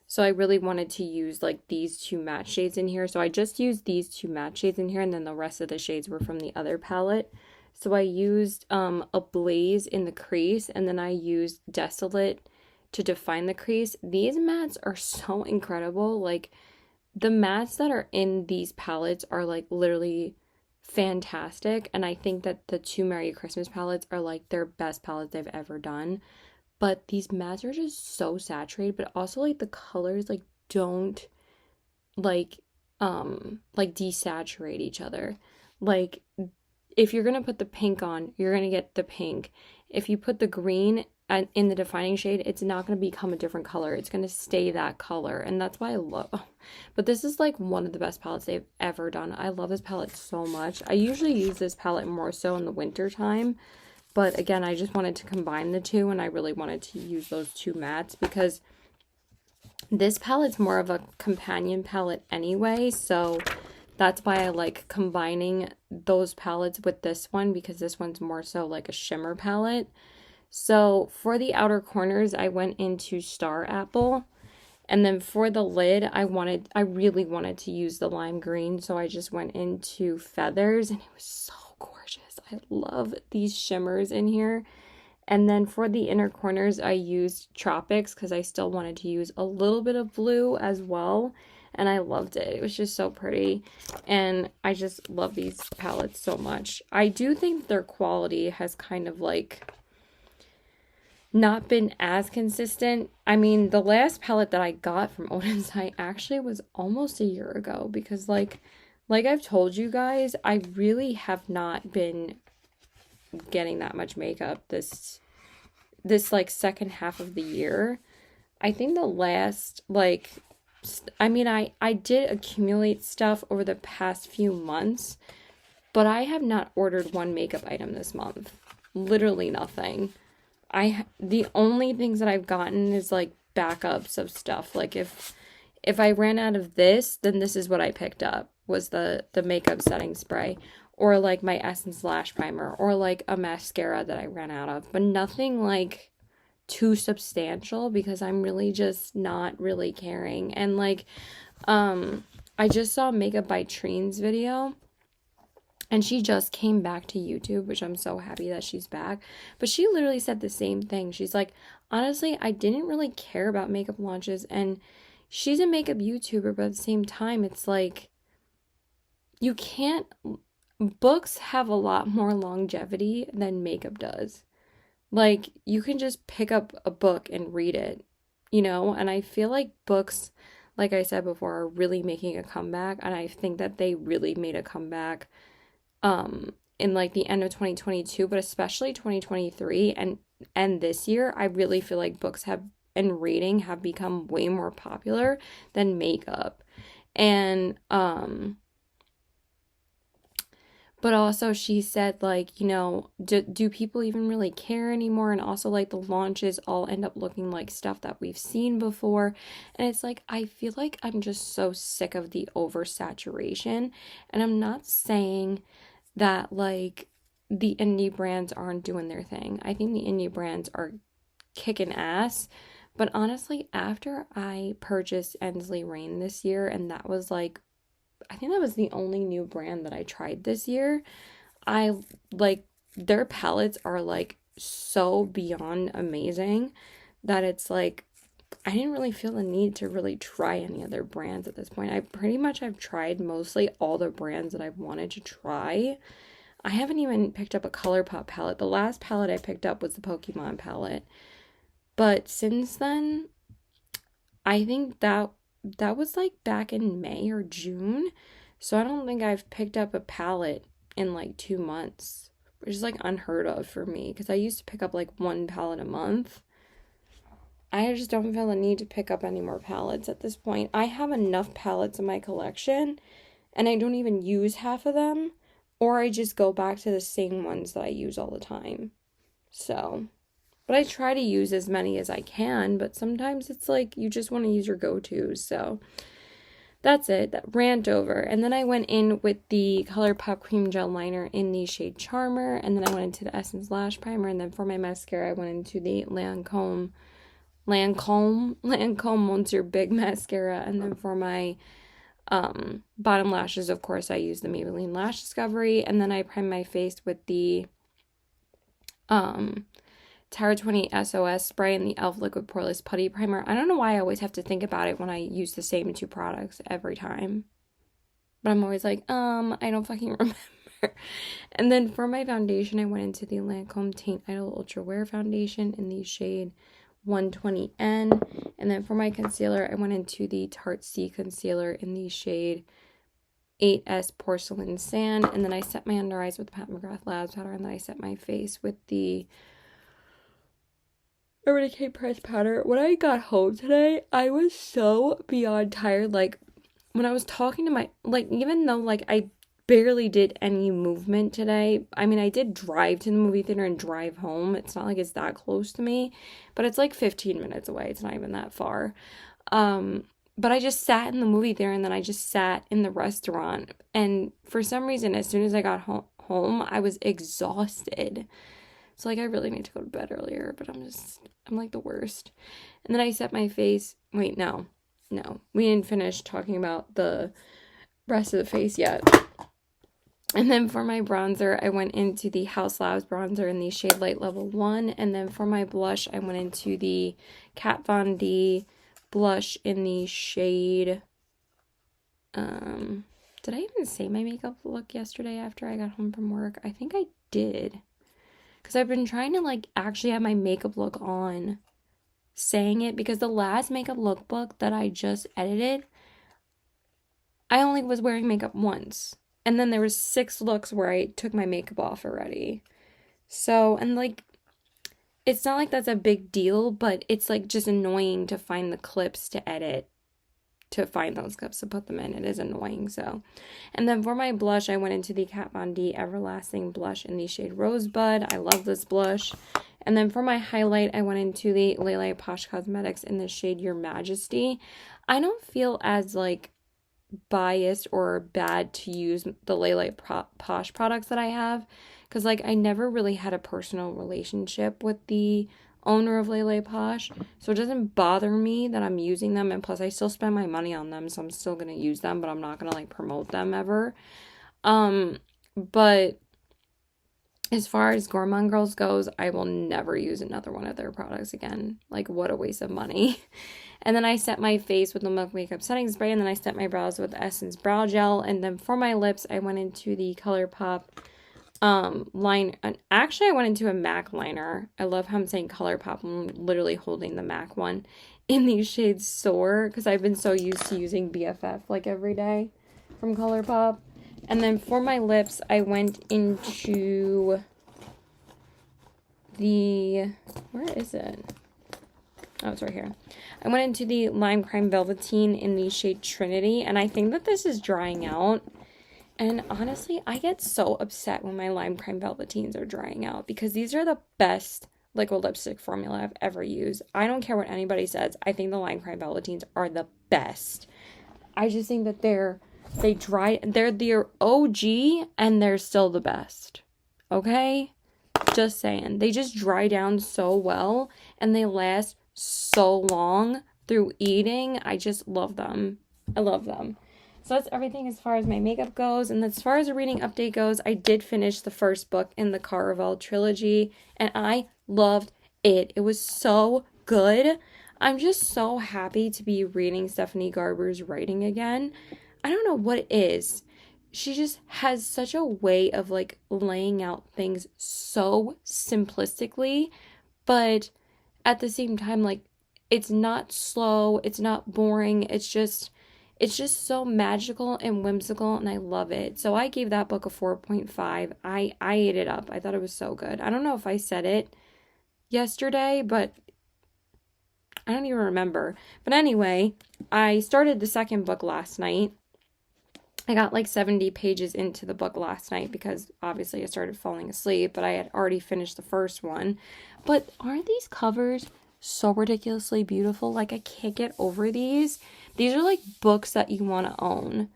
So I really wanted to use like these two matte shades in here. So I just used these two matte shades in here, and then the rest of the shades were from the other palette. So I used a Blaze in the crease, and then I used Desolate to define the crease. These mattes are so incredible. Like, the mattes that are in these palettes are like literally fantastic, and I think that the two Merry Christmas palettes are like their best palettes they've ever done. But these mattes are just so saturated, but also like the colors like don't like desaturate each other. Like, if you're going to put the pink on, you're going to get the pink. If you put the green in the defining shade, it's not going to become a different color. It's going to stay that color. And that's why I love, but this is like one of the best palettes they've ever done. I love this palette so much. I usually use this palette more so in the winter time. But again, I just wanted to combine the two, and I really wanted to use those two mattes because this palette's more of a companion palette anyway. So that's why I like combining those palettes with this one, because this one's more so like a shimmer palette. So for the outer corners, I went into Star Apple. And then for the lid, I really wanted to use the lime green. So I just went into Feathers, and it was so gorgeous. I love these shimmers in here. And then for the inner corners, I used Tropics because I still wanted to use a little bit of blue as well. And I loved it. It was just so pretty. And I just love these palettes so much. I do think their quality has kind of like not been as consistent. I mean, the last palette that I got from Odin's Eye actually was almost a year ago because like I've told you guys, I really have not been getting that much makeup this like second half of the year. I think the last like I mean, I did accumulate stuff over the past few months, but I have not ordered one makeup item this month. Literally nothing. The only things that I've gotten is like backups of stuff. Like if I ran out of this, then this is what I picked up, was the makeup setting spray, or like my Essence lash primer, or like a mascara that I ran out of, but nothing like too substantial because I'm really just not really caring. And like I just saw Makeup by Treen's video, and she just came back to YouTube, which I'm so happy that she's back. But she literally said the same thing. She's like, honestly, I didn't really care about makeup launches, and she's a makeup YouTuber, but at the same time, it's like you can't, books have a lot more longevity than makeup does. Like, you can just pick up a book and read it, you know? And I feel like books, like I said before, are really making a comeback. And I think that they really made a comeback in like the end of 2022, but especially 2023 and this year. I really feel like books have and reading have become way more popular than makeup. And but also she said, like, you know, do people even really care anymore? And also, like, the launches all end up looking like stuff that we've seen before. And it's like, I feel like I'm just so sick of the oversaturation. And I'm not saying that, like, the indie brands aren't doing their thing. I think the indie brands are kicking ass. But honestly, after I purchased Ensley Rain this year, and that was like, I think that was the only new brand that I tried this year. I like their palettes are like so beyond amazing that it's like I didn't really feel the need to really try any other brands at this point. I pretty much have tried mostly all the brands that I've wanted to try. I haven't even picked up a ColourPop palette. The last palette I picked up was the Pokemon palette. But since then, I think that was like back in May or June. So I don't think I've picked up a palette in like 2 months, which is like unheard of for me because I used to pick up like one palette a month. I just don't feel the need to pick up any more palettes at this point. I have enough palettes in my collection and I don't even use half of them, or I just go back to the same ones that I use all the time. So, but I try to use as many as I can, but sometimes it's like you just want to use your go-tos. So that's it. That rant over. And then I went in with the ColourPop Cream Gel Liner in the shade Charmer. And then I went into the Essence Lash Primer. And then for my mascara, I went into the Lancome Monsieur Big Mascara. And then for my bottom lashes, of course, I used the Maybelline Lash Discovery. And then I primed my face with the Tower 20 SOS spray and the e.l.f. Liquid Poreless Putty Primer. I don't know why I always have to think about it when I use the same two products every time. But I'm always like, I don't fucking remember. And then for my foundation, I went into the Lancome Teint Idol Ultra Wear Foundation in the shade 120N. And then for my concealer, I went into the Tarte C Concealer in the shade 8S Porcelain Sand. And then I set my under eyes with the Pat McGrath Labs powder. And then I set my face with the Everyday Press powder. When I got home today, I was so beyond tired. Like, when I was talking to my, like, even though, like, I barely did any movement today. I mean, I did drive to the movie theater and drive home. It's not like it's that close to me, but it's like 15 minutes away. It's not even that far. But I just sat in the movie theater and then I just sat in the restaurant. And for some reason, as soon as I got home, I was exhausted. So, like, I really need to go to bed earlier, but I'm like the worst. And then I set my face. Wait, no. We didn't finish talking about the rest of the face yet. And then for my bronzer, I went into the House Labs bronzer in the shade Light Level 1. And then for my blush, I went into the Kat Von D blush in the shade, did I even say my makeup look yesterday after I got home from work? I think I did. Because I've been trying to, like, actually have my makeup look on saying it. Because the last makeup lookbook that I just edited, I only was wearing makeup once. And then there was 6 looks where I took my makeup off already. So, and, like, it's not like that's a big deal. But it's, like, just annoying to find the clips to edit. To find those clips to put them in. It is annoying, so. And then for my blush, I went into the Kat Von D Everlasting blush in the shade Rosebud. I love this blush. And then for my highlight, I went into the Lele Posh Cosmetics in the shade Your Majesty. I don't feel as, like, biased or bad to use the Lele Posh products that I have. Because, like, I never really had a personal relationship with the owner of Lele Posh, so it doesn't bother me that I'm using them, and plus I still spend my money on them, so I'm still gonna use them, but I'm not gonna, like, promote them ever. But as far as Gourmand Girls goes, I will never use another one of their products again. Like, what a waste of money. And then I set my face with the Milk Makeup Setting Spray, and then I set my brows with the Essence Brow Gel, and then for my lips, I went into the ColourPop line. Actually, I went into a MAC liner. I love how I'm saying ColourPop. I'm literally holding the MAC one in these shades Soar because I've been so used to using BFF like every day from ColourPop. And then for my lips, I went into the, where is it? Oh, it's right here. I went into the Lime Crime Velveteen in the shade Trinity, and I think that this is drying out. And honestly, I get so upset when my Lime Crime Velveteens are drying out because these are the best liquid lipstick formula I've ever used. I don't care what anybody says. I think the Lime Crime Velveteens are the best. I just think that they're the OG and they're still the best. Okay? Just saying. They just dry down so well and they last so long through eating. I just love them. I love them. So that's everything as far as my makeup goes. And as far as a reading update goes, I did finish the first book in the Caraval trilogy and I loved it. It was so good. I'm just so happy to be reading Stephanie Garber's writing again. I don't know what it is. She just has such a way of like laying out things so simplistically, but at the same time, like, it's not slow, it's not boring, it's just so magical and whimsical, and I love it. So I gave that book a 4.5. I ate it up. I thought it was so good. I don't know if I said it yesterday, but I don't even remember. But anyway, I started the second book last night. I got like 70 pages into the book last night because obviously I started falling asleep, but I had already finished the first one. But aren't these covers so ridiculously beautiful? Like, I can't get over these. These are like books that you want to own.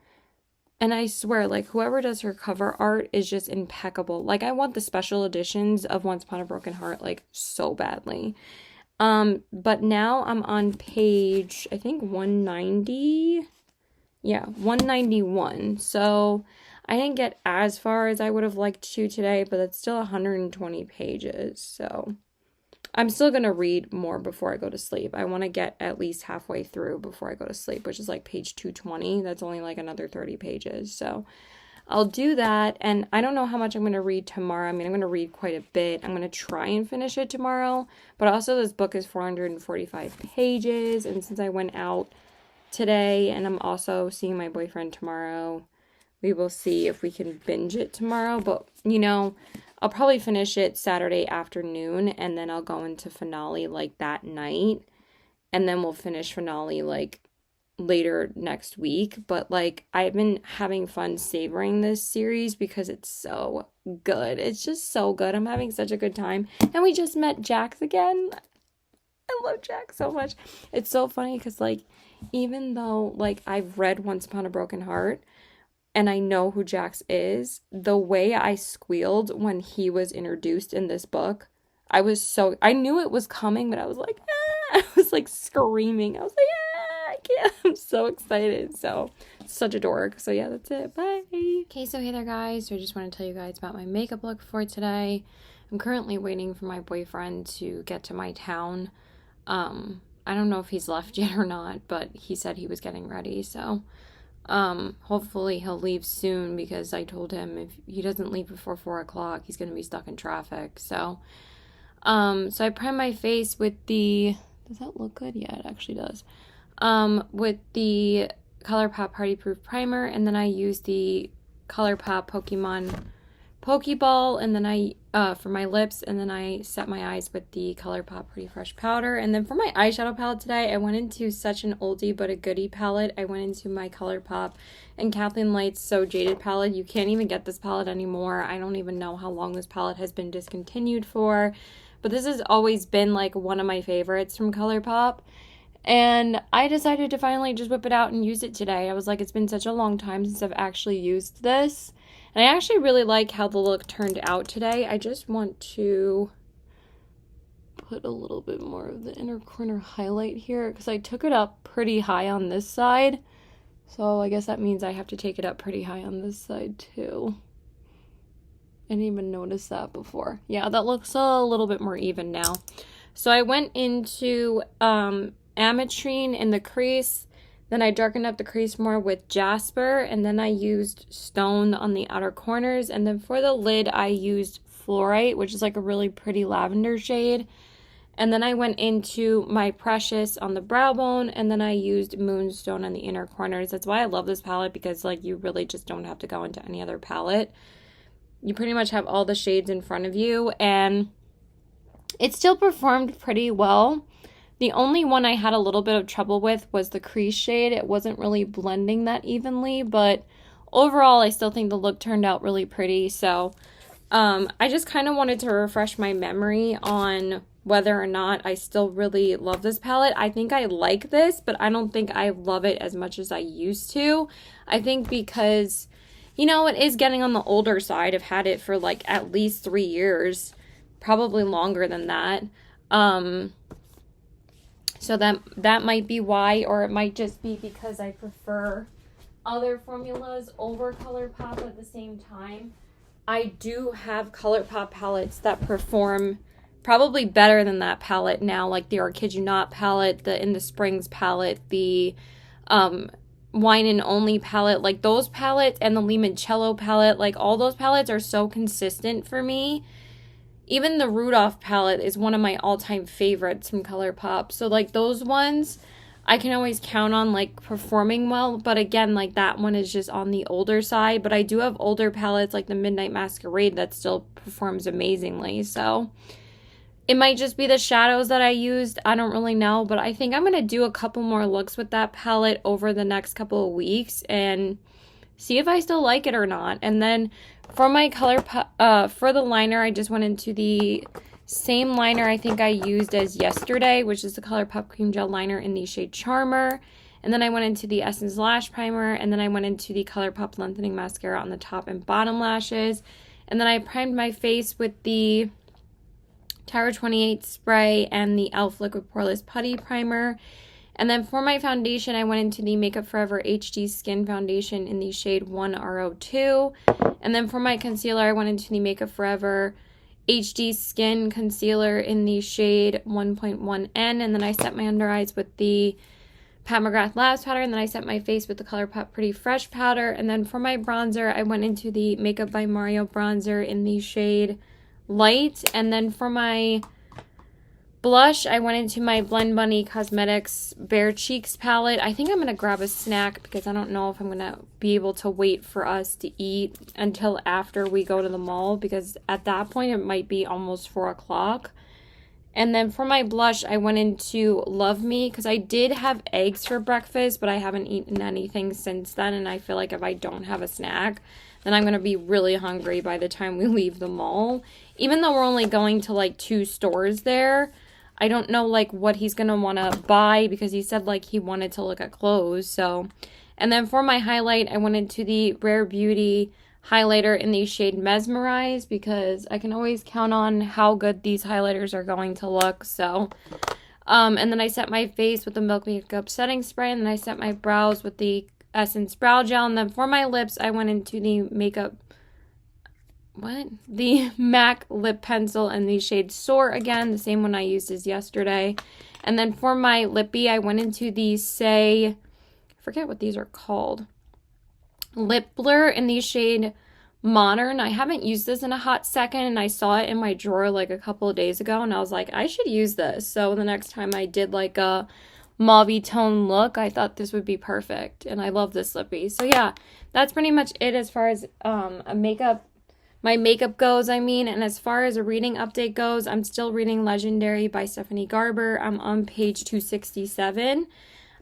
And I swear, like, whoever does her cover art is just impeccable. Like, I want the special editions of Once Upon a Broken Heart, like, so badly. But now I'm on page, I think 190. Yeah, 191. So I didn't get as far as I would have liked to today, but it's still 120 pages. So I'm still going to read more before I go to sleep. I want to get at least halfway through before I go to sleep, which is like page 220. That's only like another 30 pages. So I'll do that. And I don't know how much I'm going to read tomorrow. I mean, I'm going to read quite a bit. I'm going to try and finish it tomorrow. But also this book is 445 pages. And since I went out today and I'm also seeing my boyfriend tomorrow, we will see if we can binge it tomorrow. But, you know, I'll probably finish it Saturday afternoon and then I'll go into finale like that night. And then we'll finish finale like later next week. But like, I've been having fun savoring this series because it's so good. It's just so good. I'm having such a good time. And we just met Jax again. I love Jax so much. It's so funny because like, even though like I've read Once Upon a Broken Heart and I know who Jax is, the way I squealed when he was introduced in this book, I knew it was coming, but I was like, ah! I was like screaming. I was like, ah, I can't. I'm so excited. So, such a dork. So yeah, that's it. Bye. Okay, so hey there guys. So I just want to tell you guys about my makeup look for today. I'm currently waiting for my boyfriend to get to my town. I don't know if he's left yet or not, but he said he was getting ready, so hopefully he'll leave soon because I told him if he doesn't leave before 4 o'clock, he's going to be stuck in traffic. So I prime my face with does that look good? Yeah, it actually does. With the ColourPop Party Proof Primer, and then I use the ColourPop Pokemon Pokeball, and then I for my lips, and then I set my eyes with the ColourPop Pretty Fresh Powder. And then for my eyeshadow palette today, I went into such an oldie but a goodie palette. I went into my ColourPop and Kathleen Light's So Jaded palette. You can't even get this palette anymore. I don't even know how long this palette has been discontinued for, but this has always been like one of my favorites from ColourPop. And I decided to finally just whip it out and use it today. I was like, it's been such a long time since I've actually used this. And I actually really like how the look turned out today. I just want to put a little bit more of the inner corner highlight here because I took it up pretty high on this side. So I guess that means I have to take it up pretty high on this side too. I didn't even notice that before. Yeah, that looks a little bit more even now. So I went into Ametrine in the crease. Then I darkened up the crease more with Jasper, and then I used Stone on the outer corners. And then for the lid, I used Fluorite, which is like a really pretty lavender shade. And then I went into my Precious on the brow bone, and then I used Moonstone on the inner corners. That's why I love this palette, because like you really just don't have to go into any other palette. You pretty much have all the shades in front of you, and it still performed pretty well. The only one I had a little bit of trouble with was the crease shade. It wasn't really blending that evenly, but overall, I still think the look turned out really pretty. So I just kind of wanted to refresh my memory on whether or not I still really love this palette. I think I like this, but I don't think I love it as much as I used to. I think because, you know, it is getting on the older side. I've had it for like at least 3 years, probably longer than that. So that might be why, or it might just be because I prefer other formulas over ColourPop at the same time. I do have ColourPop palettes that perform probably better than that palette now, like the Kid You Not palette, the In the Springs palette, the Wine and Only palette, like those palettes, and the Limoncello palette, like all those palettes are so consistent for me. Even the Rudolph palette is one of my all-time favorites from ColourPop. So like those ones I can always count on like performing well, but again, like that one is just on the older side. But I do have older palettes like the Midnight Masquerade that still performs amazingly. So it might just be the shadows that I used. I don't really know, but I think I'm going to do a couple more looks with that palette over the next couple of weeks and see if I still like it or not. And then for my for the liner, I just went into the same liner I think I used as yesterday, which is the ColourPop Cream Gel Liner in the shade Charmer. And then I went into the Essence Lash Primer, and then I went into the ColourPop Lengthening Mascara on the top and bottom lashes. And then I primed my face with the Tower 28 spray and the e.l.f. Liquid Poreless Putty Primer. And then for my foundation, I went into the Makeup Forever HD Skin Foundation in the shade 1RO2. And then for my concealer, I went into the Makeup Forever HD Skin Concealer in the shade 1.1N. And then I set my under eyes with the Pat McGrath Labs powder. And then I set my face with the ColourPop Pretty Fresh powder. And then for my bronzer, I went into the Makeup by Mario bronzer in the shade Light. And then for my blush, I went into my Blend Bunny Cosmetics Bare Cheeks palette. I think I'm going to grab a snack because I don't know if I'm going to be able to wait for us to eat until after we go to the mall, because at that point it might be almost 4 o'clock. And then for my blush, I went into Love Me because I did have eggs for breakfast, but I haven't eaten anything since then. And I feel like if I don't have a snack, then I'm going to be really hungry by the time we leave the mall. Even though we're only going to like 2 stores there, I don't know like what he's going to want to buy because he said like he wanted to look at clothes. So, and then for my highlight, I went into the Rare Beauty highlighter in the shade Mesmerize because I can always count on how good these highlighters are going to look. So, and then I set my face with the Milk Makeup setting spray, and then I set my brows with the Essence Brow Gel. And then for my lips, I went into the the MAC lip pencil in the shade Soar again, the same one I used as yesterday. And then for my lippy, I went into the I forget what these are called, Lip Blur in the shade Modern. I haven't used this in a hot second, and I saw it in my drawer like a couple of days ago, and I was like, I should use this. So the next time I did like a mauve tone look, I thought this would be perfect, and I love this lippy. So yeah, that's pretty much it as far as my makeup goes, and as far as a reading update goes, I'm still reading Legendary by Stephanie Garber. I'm on page 267.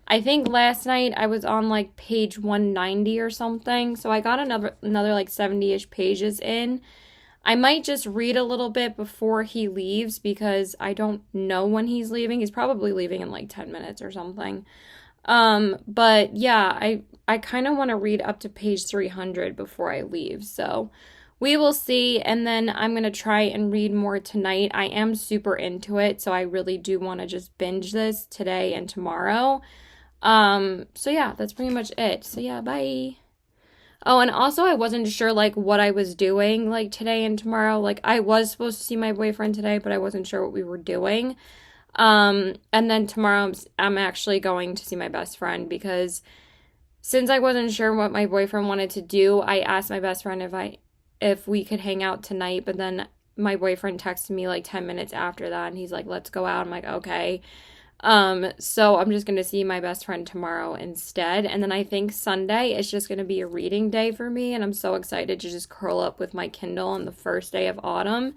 I think last night I was on like page 190 or something, so I got another like 70-ish pages in. I might just read a little bit before he leaves because I don't know when he's leaving. He's probably leaving in like 10 minutes or something. But yeah, I kind of want to read up to page 300 before I leave, so we will see. And then I'm going to try and read more tonight. I am super into it, so I really do want to just binge this today and tomorrow. So yeah, that's pretty much it. So yeah, bye. Oh, and also I wasn't sure like what I was doing like today and tomorrow. Like I was supposed to see my boyfriend today, but I wasn't sure what we were doing. And then tomorrow I'm actually going to see my best friend because since I wasn't sure what my boyfriend wanted to do, I asked my best friend if we could hang out tonight, but then my boyfriend texted me like 10 minutes after that and he's like, let's go out. I'm like, okay. So I'm just going to see my best friend tomorrow instead. And then I think Sunday is just going to be a reading day for me. And I'm so excited to just curl up with my Kindle on the first day of autumn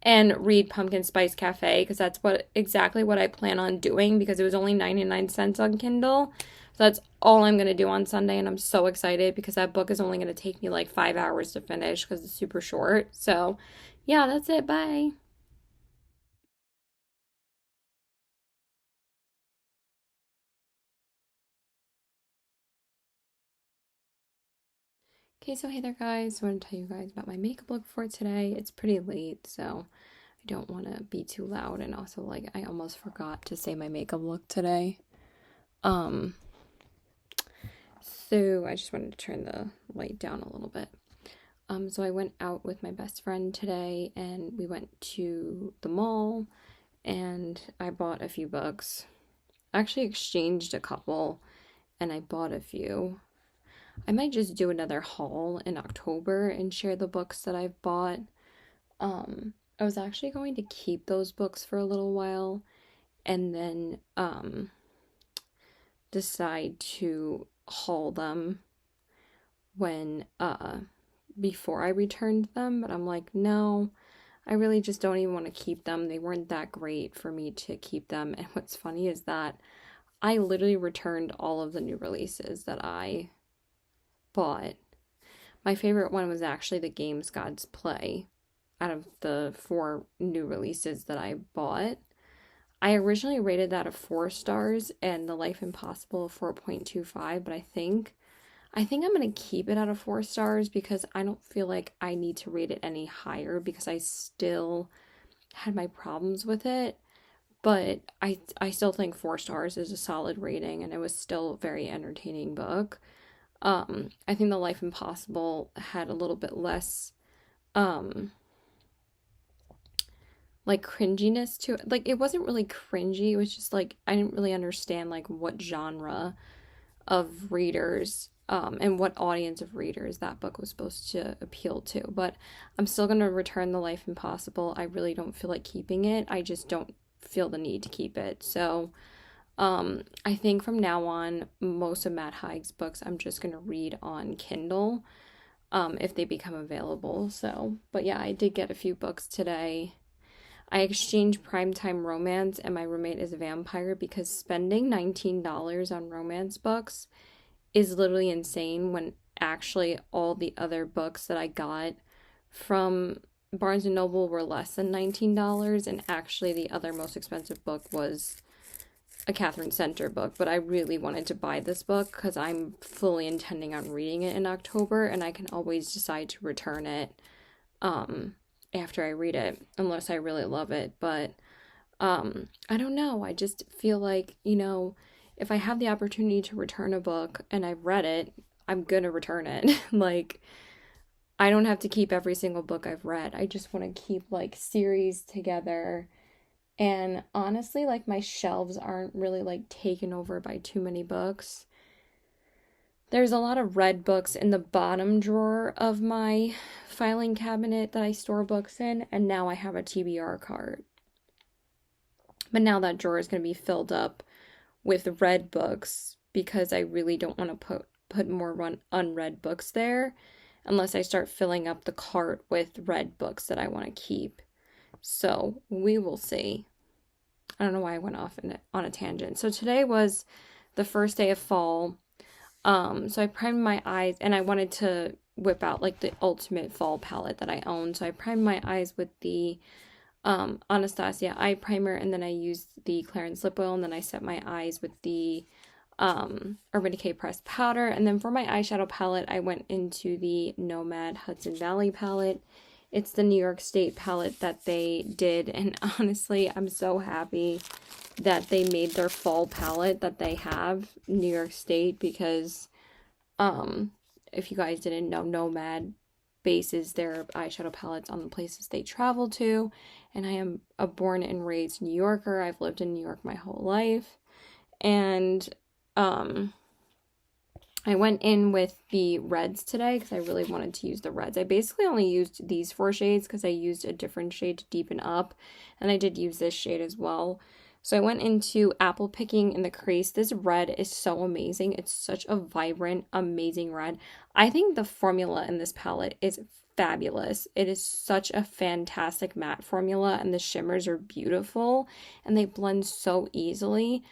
and read Pumpkin Spice Cafe because that's exactly what I plan on doing because it was only 99 cents on Kindle. So that's all I'm going to do on Sunday, and I'm so excited because that book is only going to take me like 5 hours to finish because it's super short. So, yeah, that's it. Bye. Okay, so hey there, guys. I want to tell you guys about my makeup look for today. It's pretty late, so I don't want to be too loud, and also like I almost forgot to say my makeup look today. Um, so I just wanted to turn the light down a little bit. So I went out with my best friend today, and we went to the mall, and I bought a few books. I actually exchanged a couple, and I bought a few. I might just do another haul in October and share the books that I've bought. I was actually going to keep those books for a little while and then decide to haul them when before I returned them, but I'm like, no, I really just don't even want to keep them. They weren't that great for me to keep them. And what's funny is that I literally returned all of the new releases that I bought. My favorite one was actually the Games Gods Play out of the 4 new releases that I bought. I originally rated that a 4 stars and The Life Impossible a 4.25, but I think I'm going to keep it at a 4 stars because I don't feel like I need to rate it any higher because I still had my problems with it. But I still think 4 stars is a solid rating, and it was still a very entertaining book. I think The Life Impossible had a little bit less um like cringiness to it. Like it wasn't really cringy. It was just like I didn't really understand like what genre of readers and what audience of readers that book was supposed to appeal to. But I'm still going to return The Life Impossible. I really don't feel like keeping it. I just don't feel the need to keep it. So I think from now on, most of Matt Haig's books I'm just going to read on Kindle if they become available. So, but yeah, I did get a few books today. I exchanged Primetime Romance and My Roommate is a Vampire because spending $19 on romance books is literally insane when actually all the other books that I got from Barnes and Noble were less than $19, and actually the other most expensive book was a Catherine Center book, but I really wanted to buy this book because I'm fully intending on reading it in October, and I can always decide to return it after I read it, unless I really love it. But I don't know. I just feel like, if I have the opportunity to return a book and I've read it, I'm gonna return it. Like, I don't have to keep every single book I've read. I just want to keep like series together. And honestly, like my shelves aren't really like taken over by too many books. There's a lot of red books in the bottom drawer of my filing cabinet that I store books in, and now I have a TBR cart. But now that drawer is going to be filled up with red books because I really don't want to put more unread books there unless I start filling up the cart with red books that I want to keep. So we will see. I don't know why I went off on a tangent. So today was the first day of fall. So I primed my eyes, and I wanted to whip out like the ultimate fall palette that I own. So I primed my eyes with the Anastasia eye primer, and then I used the Clarins lip oil, and then I set my eyes with the Urban Decay pressed powder. And then for my eyeshadow palette, I went into the Nomad Hudson Valley palette. It's the New York State palette that they did, and honestly, I'm so happy that they made their fall palette that they have, New York State, because if you guys didn't know, Nomad bases their eyeshadow palettes on the places they travel to, and I am a born and raised New Yorker. I've lived in New York my whole life, and I went in with the reds today because I really wanted to use the reds. I basically only used these 4 shades because I used a different shade to deepen up, and I did use this shade as well. So I went into Apple Picking in the crease. This red is so amazing. It's such a vibrant, amazing red. I think the formula in this palette is fabulous. It is such a fantastic matte formula, and the shimmers are beautiful, and they blend so easily.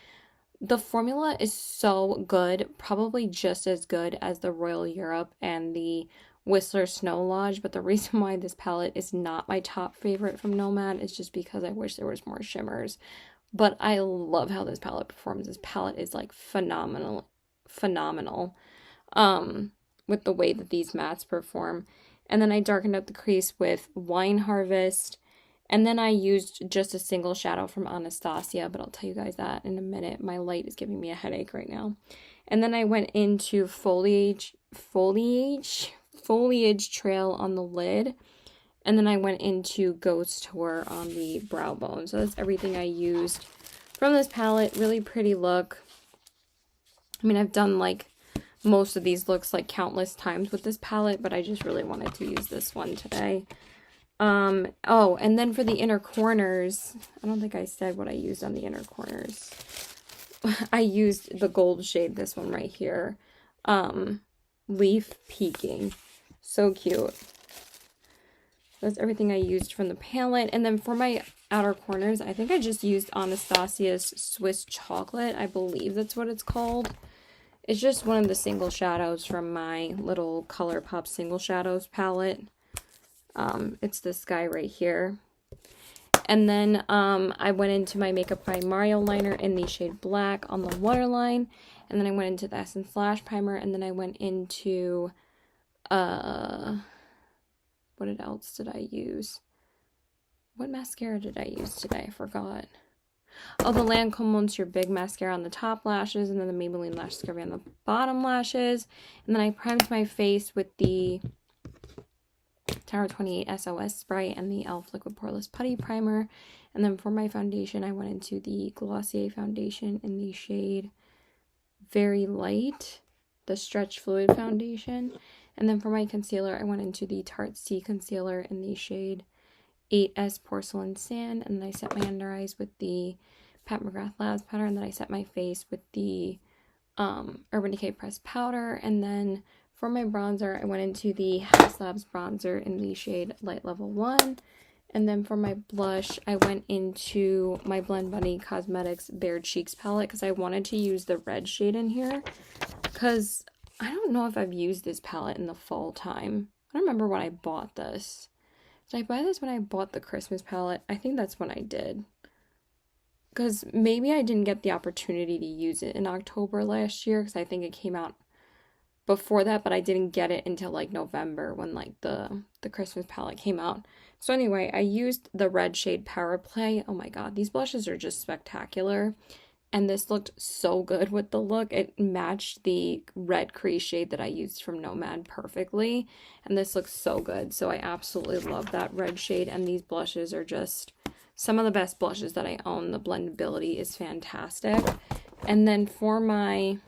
The formula is so good, probably just as good as the Royal Europe and the Whistler Snow Lodge, but the reason why this palette is not my top favorite from Nomad is just because I wish there was more shimmers. But I love how this palette performs. This palette is like phenomenal, phenomenal, with the way that these mattes perform. And then I darkened up the crease with Wine Harvest. And then I used just a single shadow from Anastasia, but I'll tell you guys that in a minute. My light is giving me a headache right now. And then I went into Foliage Trail on the lid. And then I went into Ghost Tour on the brow bone. So that's everything I used from this palette. Really pretty look. I mean, I've done like most of these looks like countless times with this palette, but I just really wanted to use this one today. Oh, and then for the inner corners, I don't think I said what I used on the inner corners. I used the gold shade, this one right here. Leaf Peaking. So cute. That's everything I used from the palette. And then for my outer corners, I think I just used Anastasia's Swiss Chocolate. I believe that's what it's called. It's just one of the single shadows from my little ColourPop Single Shadows palette. It's this guy right here. And then I went into my Makeup by Mario liner in the shade Black on the waterline. And then I went into the Essence Lash Primer. And then I went into, what else did I use? What mascara did I use today? I forgot. Oh, the Lancome Monsieur Big Mascara on the top lashes. And then the Maybelline Lash Scrubby on the bottom lashes. And then I primed my face with the Tower 28 SOS Spray and the e.l.f. Liquid Poreless Putty Primer. And then for my foundation, I went into the Glossier foundation in the shade Very Light, the Stretch Fluid foundation. And then for my concealer, I went into the Tarte C concealer in the shade 8S Porcelain Sand. And then I set my under eyes with the Pat McGrath Labs powder. And then I set my face with the Urban Decay Pressed Powder. And then for my bronzer, I went into the Haus Labs bronzer in the shade Light Level 1. And then for my blush, I went into my Blend Bunny Cosmetics Bare Cheeks palette because I wanted to use the red shade in here. Because I don't know if I've used this palette in the fall time. I don't remember when I bought this. Did I buy this when I bought the Christmas palette? I think that's when I did. Because maybe I didn't get the opportunity to use it in October last year because I think it came out before that, but I didn't get it until like November when like the Christmas palette came out. So anyway, I used the red shade Power Play. Oh my god, these blushes are just spectacular. And this looked so good with the look. It matched the red crease shade that I used from Nomad perfectly. And this looks so good. So I absolutely love that red shade. And these blushes are just some of the best blushes that I own. The blendability is fantastic. And then for my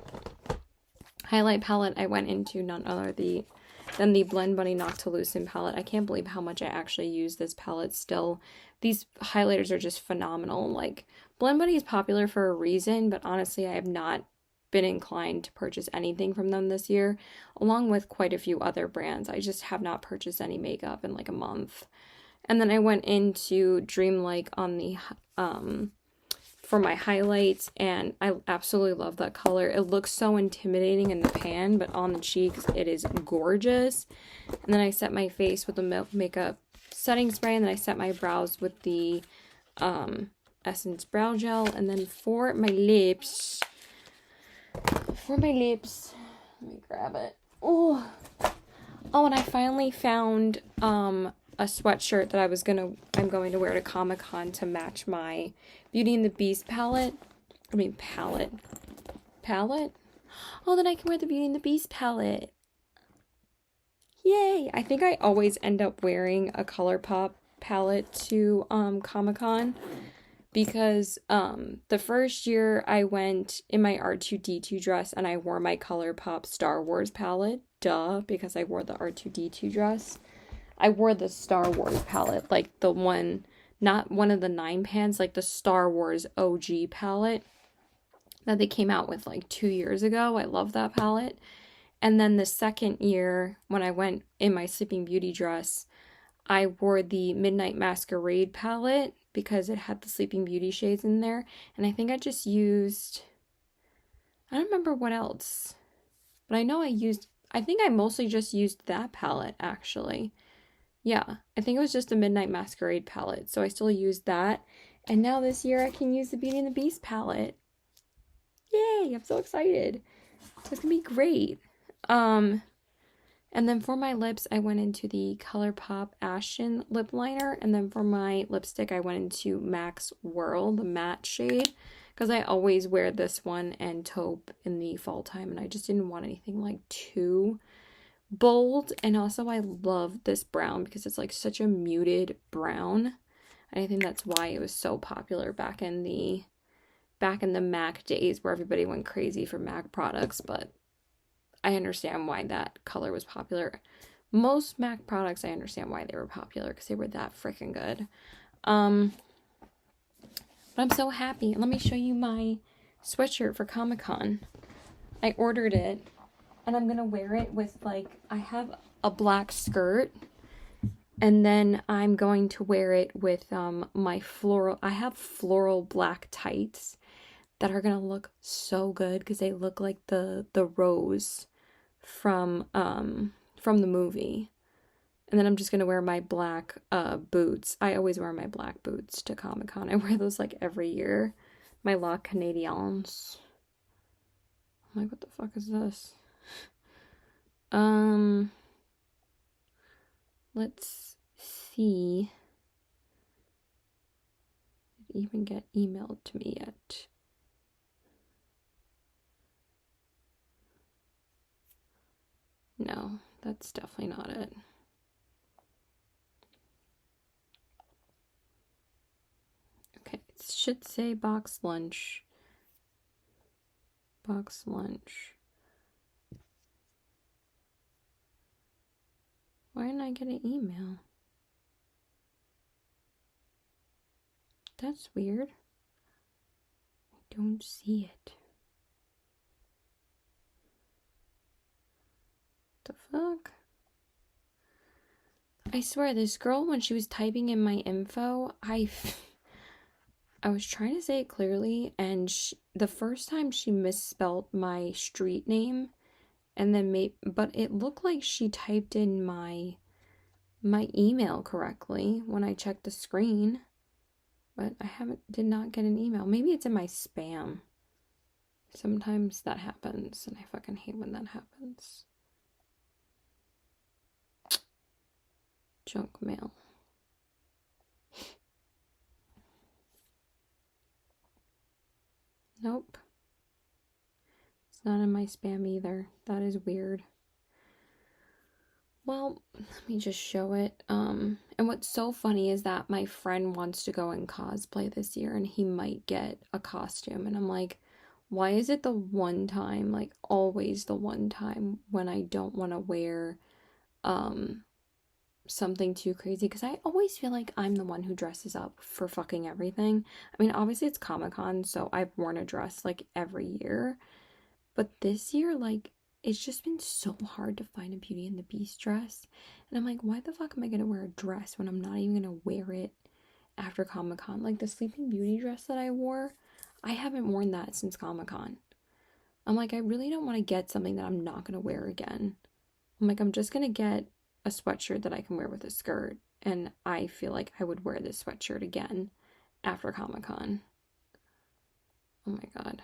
highlight palette, I went into none other than the Blend Bunny Noctilucent palette. I can't believe how much I actually use this palette still. These highlighters are just phenomenal. Like, Blend Bunny is popular for a reason, but honestly, I have not been inclined to purchase anything from them this year, along with quite a few other brands. I just have not purchased any makeup in like a month. And then I went into Dreamlike on the for my highlights, and I absolutely love that color. It looks so intimidating in the pan, but on the cheeks it is gorgeous. And then I set my face with the Milk Makeup setting spray, and then I set my brows with the Essence Brow Gel. And then for my lips, let me grab it. Oh, and I finally found a sweatshirt that I'm going to wear to Comic-Con to match my Beauty and the Beast palette. Palette? Oh, then I can wear the Beauty and the Beast palette. Yay! I think I always end up wearing a ColourPop palette to Comic-Con because the first year I went in my R2-D2 dress and I wore my ColourPop Star Wars palette. Duh, because I wore the R2-D2 dress. I wore the Star Wars palette, like the one, not one of the 9 pans, like the Star Wars OG palette that they came out with like 2 years ago. I love that palette. And then the second year, when I went in my Sleeping Beauty dress, I wore the Midnight Masquerade palette because it had the Sleeping Beauty shades in there. And I think I just used, I don't remember what else, but I know I think I mostly just used that palette actually. Yeah, I think it was just the Midnight Masquerade palette. So I still used that. And now this year I can use the Beauty and the Beast palette. Yay, I'm so excited. It's gonna be great. Um, and then for my lips, I went into the ColourPop Ashen lip liner. And then for my lipstick, I went into MAC's Whirl, the matte shade. Because I always wear this one and taupe in the fall time. And I just didn't want anything like too bold. And also I love this brown because it's like such a muted brown. And I think that's why it was so popular back in the MAC days where everybody went crazy for MAC products, but I understand why that color was popular. Most MAC products, I understand why they were popular because they were that freaking good. But I'm so happy. Let me show you my sweatshirt for Comic-Con. I ordered it, and I'm gonna wear it with I have a black skirt, and then I'm going to wear it with my I have floral black tights that are gonna look so good because they look like the rose from the movie. And then I'm just gonna wear my black boots. I always wear my black boots to Comic-Con. I wear those every year. My La Canadiens. I'm like, what the fuck is this? Let's see. Did it even get emailed to me yet? No, that's definitely not it. Okay, it should say box lunch. Box lunch. Why didn't I get an email? That's weird. I don't see it. The fuck? I swear, this girl, when she was typing in my info, I was trying to say it clearly, and the first time she misspelled my street name, and then but it looked like she typed in my email correctly when I checked the screen, but I did not get an email. Maybe it's in my spam. Sometimes that happens, and I fucking hate when that happens. Junk mail. Nope. It's not in my spam either. That is weird. Well, let me just show it. And what's so funny is that my friend wants to go and cosplay this year, and he might get a costume. And I'm like, why is it the one time, always the one time when I don't want to wear something too crazy? Because I always feel like I'm the one who dresses up for fucking everything. I mean, obviously it's Comic-Con, so I've worn a dress every year. But this year, it's just been so hard to find a Beauty and the Beast dress. And I'm like, why the fuck am I gonna wear a dress when I'm not even gonna wear it after Comic-Con? The Sleeping Beauty dress that I wore, I haven't worn that since Comic-Con. I'm like, I really don't want to get something that I'm not gonna wear again. I'm like, I'm just gonna get a sweatshirt that I can wear with a skirt. And I feel like I would wear this sweatshirt again after Comic-Con. Oh my god.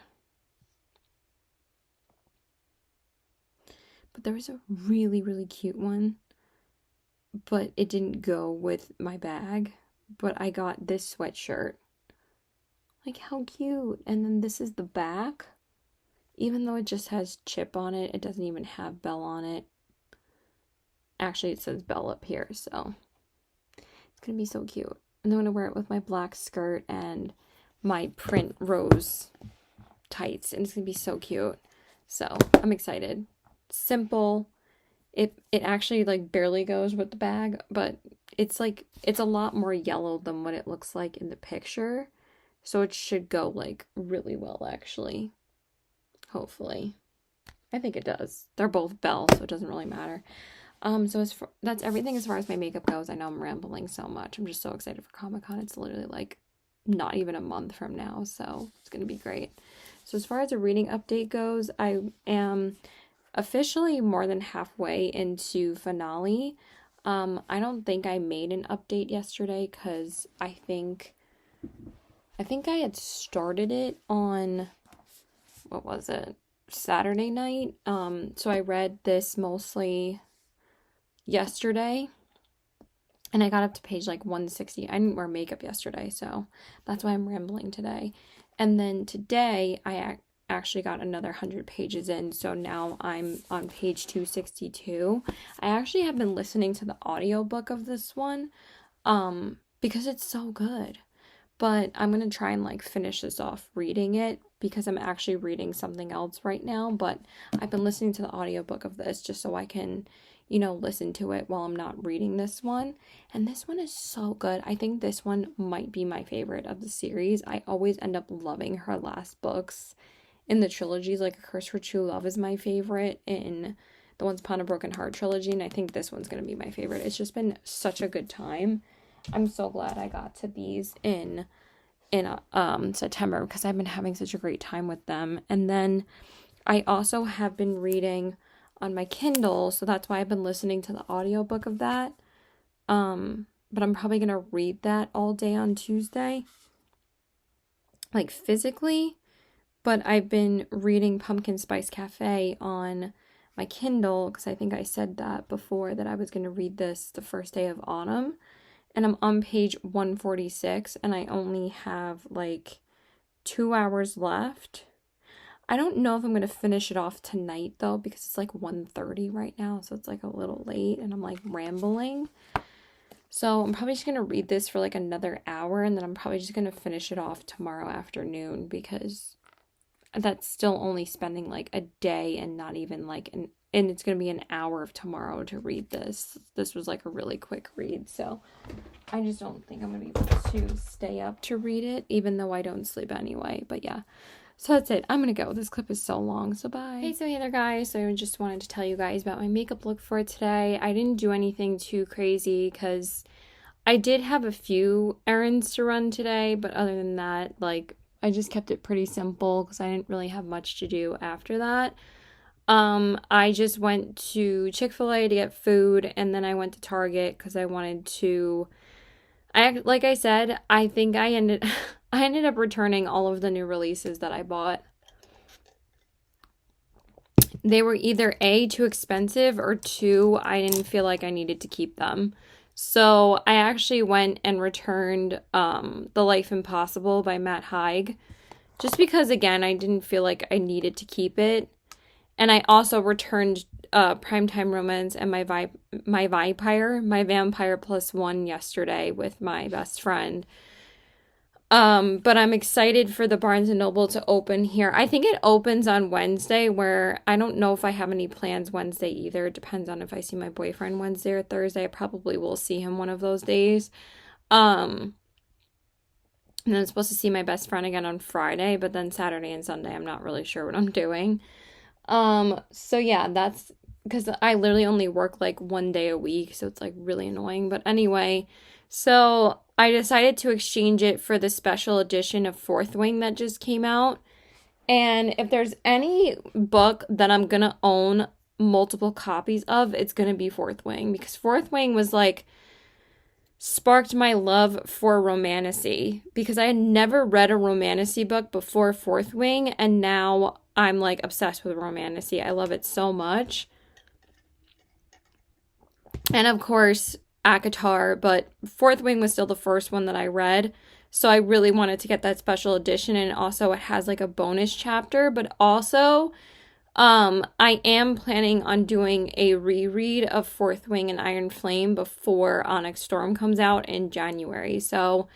But there was a really, really cute one, but it didn't go with my bag. But I got this sweatshirt. How cute. And then this is the back. Even though it just has Chip on it, it doesn't even have Belle on it. Actually, it says Belle up here, so it's gonna be so cute. And then I'm gonna wear it with my black skirt and my print rose tights, and it's gonna be so cute. So I'm excited. Simple. It actually barely goes with the bag, but it's a lot more yellow than what it looks like in the picture. So it should go really well actually. Hopefully. I think it does. They're both Belle, so it doesn't really matter. So that's everything as far as my makeup goes. I know I'm rambling so much. I'm just so excited for Comic-Con. It's literally like not even a month from now, so it's gonna be great. So as far as a reading update goes, I am officially more than halfway into finale. I don't think I made an update yesterday because I think I had started it on, what was it, Saturday night. So I read this mostly yesterday, and I got up to page like 160. I didn't wear makeup yesterday, so that's why I'm rambling today. And then today I actually got another 100 pages in, so now I'm on page 262. I actually have been listening to the audiobook of this one because it's so good. But I'm going to try and like finish this off reading it because I'm actually reading something else right now, but I've been listening to the audiobook of this just so I can, listen to it while I'm not reading this one. And this one is so good. I think this one might be my favorite of the series. I always end up loving her last books in the trilogies. Like A Curse for True Love is my favorite in the Once Upon a Broken Heart trilogy, and I think this one's going to be my favorite. It's just been such a good time. I'm so glad I got to these in September because I've been having such a great time with them. And then I also have been reading on my Kindle, so that's why I've been listening to the audiobook of that. But I'm probably going to read that all day on Tuesday, like physically. But I've been reading Pumpkin Spice Cafe on my Kindle because I think I said that before, that I was going to read this the first day of autumn. And I'm on page 146, and I only have like 2 hours left. I don't know if I'm going to finish it off tonight, though, because it's like 1:30 right now, so it's like a little late, and I'm like rambling. So I'm probably just going to read this for like another hour, and then I'm probably just going to finish it off tomorrow afternoon, because that's still only spending like a day and not even like and it's going to be an hour of tomorrow to read this. This was like a really quick read, so I just don't think I'm going to be able to stay up to read it, even though I don't sleep anyway. But yeah, so that's it. I'm going to go. This clip is so long, so bye. Hey there, guys. So I just wanted to tell you guys about my makeup look for today. I didn't do anything too crazy because I did have a few errands to run today, but other than that, like, I just kept it pretty simple because I didn't really have much to do after that. I just went to Chick-fil-A to get food, and then I went to Target because I wanted to, like I said, I think I ended up returning all of the new releases that I bought. They were either A, too expensive, or 2, I didn't feel like I needed to keep them. So I actually went and returned The Life Impossible by Matt Haig, just because, again, I didn't feel like I needed to keep it. And I also returned Primetime Romance and my Vampire Plus One yesterday with my best friend. But I'm excited for the Barnes & Noble to open here. I think it opens on Wednesday, where I don't know if I have any plans Wednesday either. It depends on if I see my boyfriend Wednesday or Thursday. I probably will see him one of those days. And then I'm supposed to see my best friend again on Friday, but then Saturday and Sunday, I'm not really sure what I'm doing. So yeah, that's because I literally only work like 1 day a week, so it's like really annoying. But anyway, so I decided to exchange it for the special edition of Fourth Wing that just came out. And if there's any book that I'm gonna own multiple copies of, it's gonna be Fourth Wing, because Fourth Wing was like sparked my love for romantasy, because I had never read a romantasy book before Fourth Wing, and now I'm like obsessed with romantasy. I love it so much. And of course, ACOTAR, but Fourth Wing was still the first one that I read, so I really wanted to get that special edition. And also it has like a bonus chapter, but also I am planning on doing a reread of Fourth Wing and Iron Flame before Onyx Storm comes out in January. So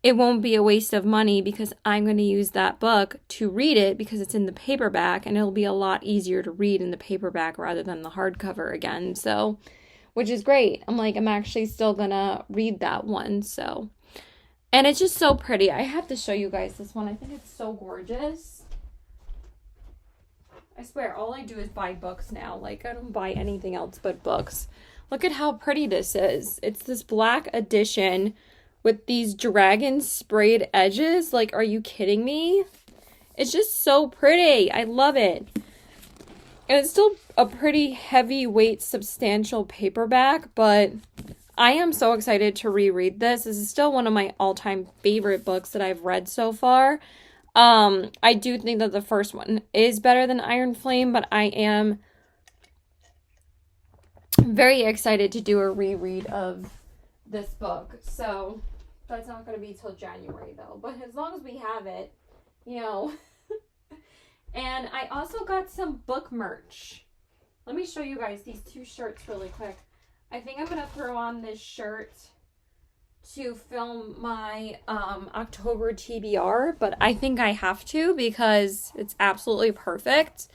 it won't be a waste of money, because I'm going to use that book to read it, because it's in the paperback, and it'll be a lot easier to read in the paperback rather than the hardcover again. So, which is great. I'm actually still going to read that one. So, and it's just so pretty. I have to show you guys this one. I think it's so gorgeous. I swear, all I do is buy books now. Like, I don't buy anything else but books. Look at how pretty this is. It's this black edition with these dragon sprayed edges. Like, are you kidding me? It's just so pretty. I love it. And it's still a pretty heavyweight, substantial paperback, but I am so excited to reread this. This is still one of my all-time favorite books that I've read so far. I do think that the first one is better than Iron Flame, but I am very excited to do a reread of this book. So that's not going to be till January though, but as long as we have it, you know. And I also got some book merch. Let me show you guys these two shirts really quick. I think I'm going to throw on this shirt to film my October TBR, but I think I have to because it's absolutely perfect.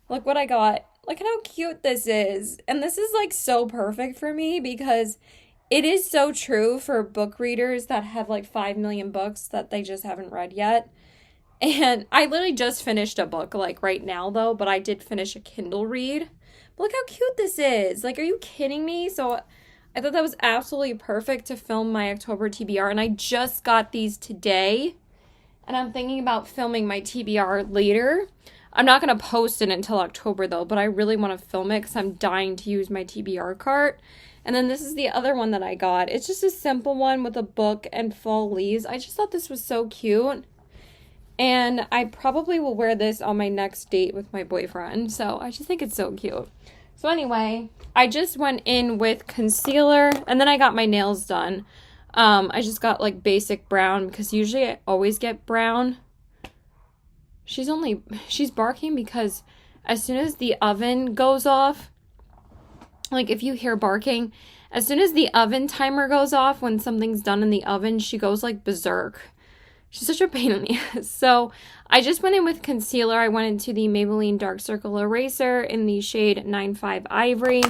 Look what I got. Look at how cute this is. And this is like so perfect for me because it is so true for book readers that have like 5 million books that they just haven't read yet. And I literally just finished a book like right now though, but I did finish a Kindle read. But look how cute this is. Like, are you kidding me? So I thought that was absolutely perfect to film my October TBR, and I just got these today, and I'm thinking about filming my TBR later. I'm not going to post it until October, though, but I really want to film it because I'm dying to use my TBR cart. And then this is the other one that I got. It's just a simple one with a book and fall leaves. I just thought this was so cute, and I probably will wear this on my next date with my boyfriend, so I just think it's so cute. So anyway, I just went in with concealer, and then I got my nails done. I just got like basic brown because usually I always get brown. She's barking because as soon as the oven goes off, like if you hear barking, as soon as the oven timer goes off, when something's done in the oven, she goes like berserk. She's such a pain in the ass. So I just went in with concealer. I went into the Maybelline Dark Circle Eraser in the shade 95 Ivory.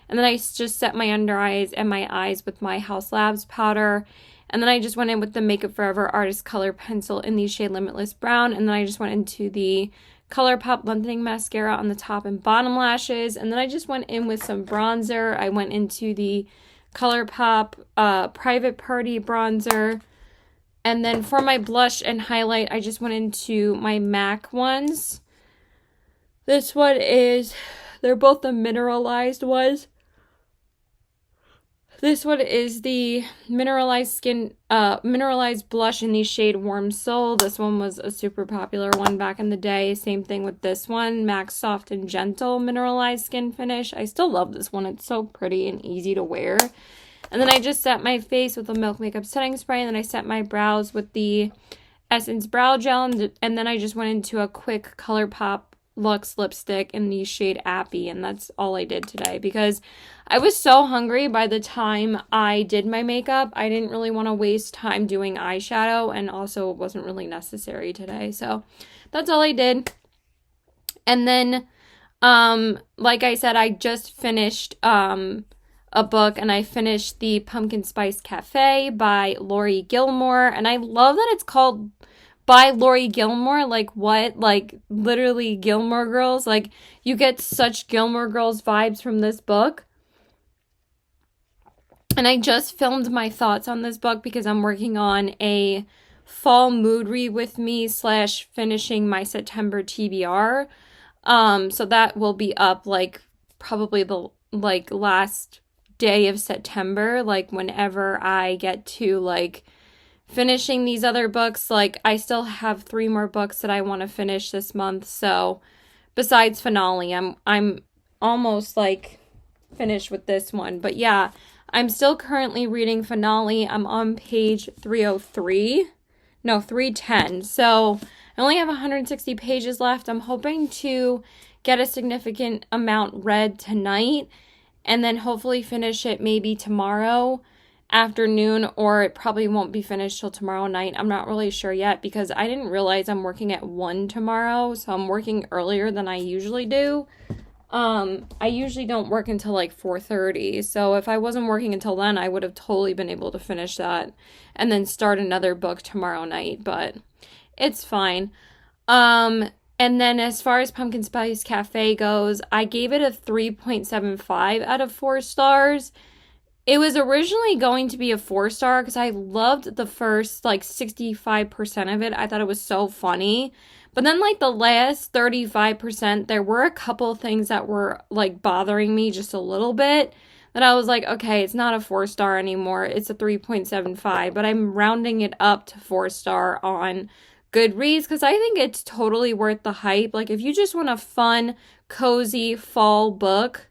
And then I just set my under eyes and my eyes with my House Labs powder. And then I just went in with the Makeup Forever Artist Color Pencil in the shade Limitless Brown. And then I just went into the ColourPop Lengthening Mascara on the top and bottom lashes. And then I just went in with some bronzer. I went into the ColourPop Private Party bronzer. And then for my blush and highlight, I just went into my MAC ones. This one is, they're both the mineralized ones. This one is the mineralized blush in the shade Warm Soul. This one was a super popular one back in the day. Same thing with this one, MAC Soft and Gentle mineralized skin finish. I still love this one. It's so pretty and easy to wear. And then I just set my face with the Milk Makeup Setting Spray, and then I set my brows with the Essence Brow Gel, and then I just went into a quick ColourPop Luxe lipstick in the shade Appy, and that's all I did today because I was so hungry by the time I did my makeup. I didn't really want to waste time doing eyeshadow, and also it wasn't really necessary today, so that's all I did. And then, like I said, I just finished, a book, and I finished the Pumpkin Spice Cafe by Lori Gilmore, and I love that it's called by Lori Gilmore. Like, what? Like, literally Gilmore Girls. Like, you get such Gilmore Girls vibes from this book. And I just filmed my thoughts on this book because I'm working on a fall mood read with me / finishing my September TBR. So that will be up like probably the like last day of September, like whenever I get to like finishing these other books. Like, I still have 3 more books that I want to finish this month, so besides Finale, I'm almost like finished with this one. But yeah, I'm still currently reading Finale. I'm on page 310, so I only have 160 pages left. I'm hoping to get a significant amount read tonight, and then hopefully finish it maybe tomorrow afternoon, or it probably won't be finished till tomorrow night. I'm not really sure yet because I didn't realize I'm working at 1 tomorrow, so I'm working earlier than I usually do. I usually don't work until like 4:30, so if I wasn't working until then, I would have totally been able to finish that and then start another book tomorrow night, but it's fine. And then as far as Pumpkin Spice Cafe goes, I gave it a 3.75 out of 4 stars. It was originally going to be a 4-star because I loved the first like 65% of it. I thought it was so funny. But then like the last 35%, there were a couple things that were like bothering me just a little bit. That I was like, okay, it's not a 4-star anymore. It's a 3.75, but I'm rounding it up to 4-star on Goodreads because I think it's totally worth the hype. Like if you just want a fun, cozy fall book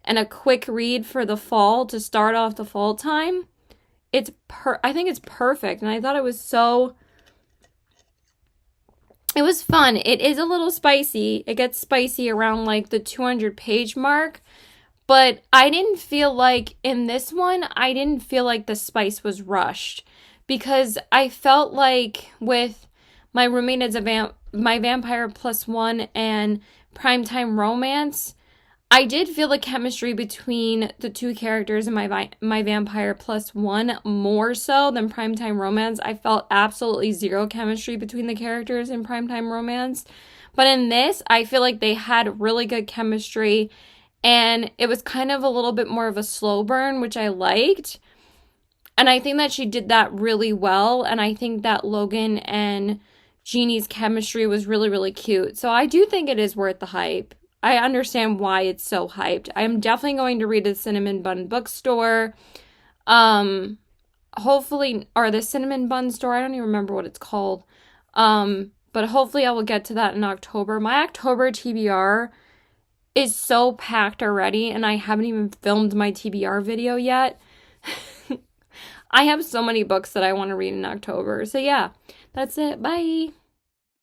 and a quick read for the fall to start off the fall time, I think it's perfect. And I thought it was fun. It is a little spicy. It gets spicy around like the 200-page mark. But I didn't feel like in this one, I didn't feel like the spice was rushed because I felt like with My Roommate is My Vampire Plus One and Primetime Romance, I did feel the chemistry between the two characters in My Vampire Plus One more so than Primetime Romance. I felt absolutely zero chemistry between the characters in Primetime Romance. But in this, I feel like they had really good chemistry and it was kind of a little bit more of a slow burn, which I liked. And I think that she did that really well. And I think that Logan and Jeannie's chemistry was really, really cute. So I do think it is worth the hype. I understand why it's so hyped. I'm definitely going to read the Cinnamon Bun Bookstore. Hopefully, or the Cinnamon Bun Store. I don't even remember what it's called. But hopefully I will get to that in October. My October TBR is so packed already, and I haven't even filmed my TBR video yet. I have so many books that I want to read in October. So yeah, that's it. Bye.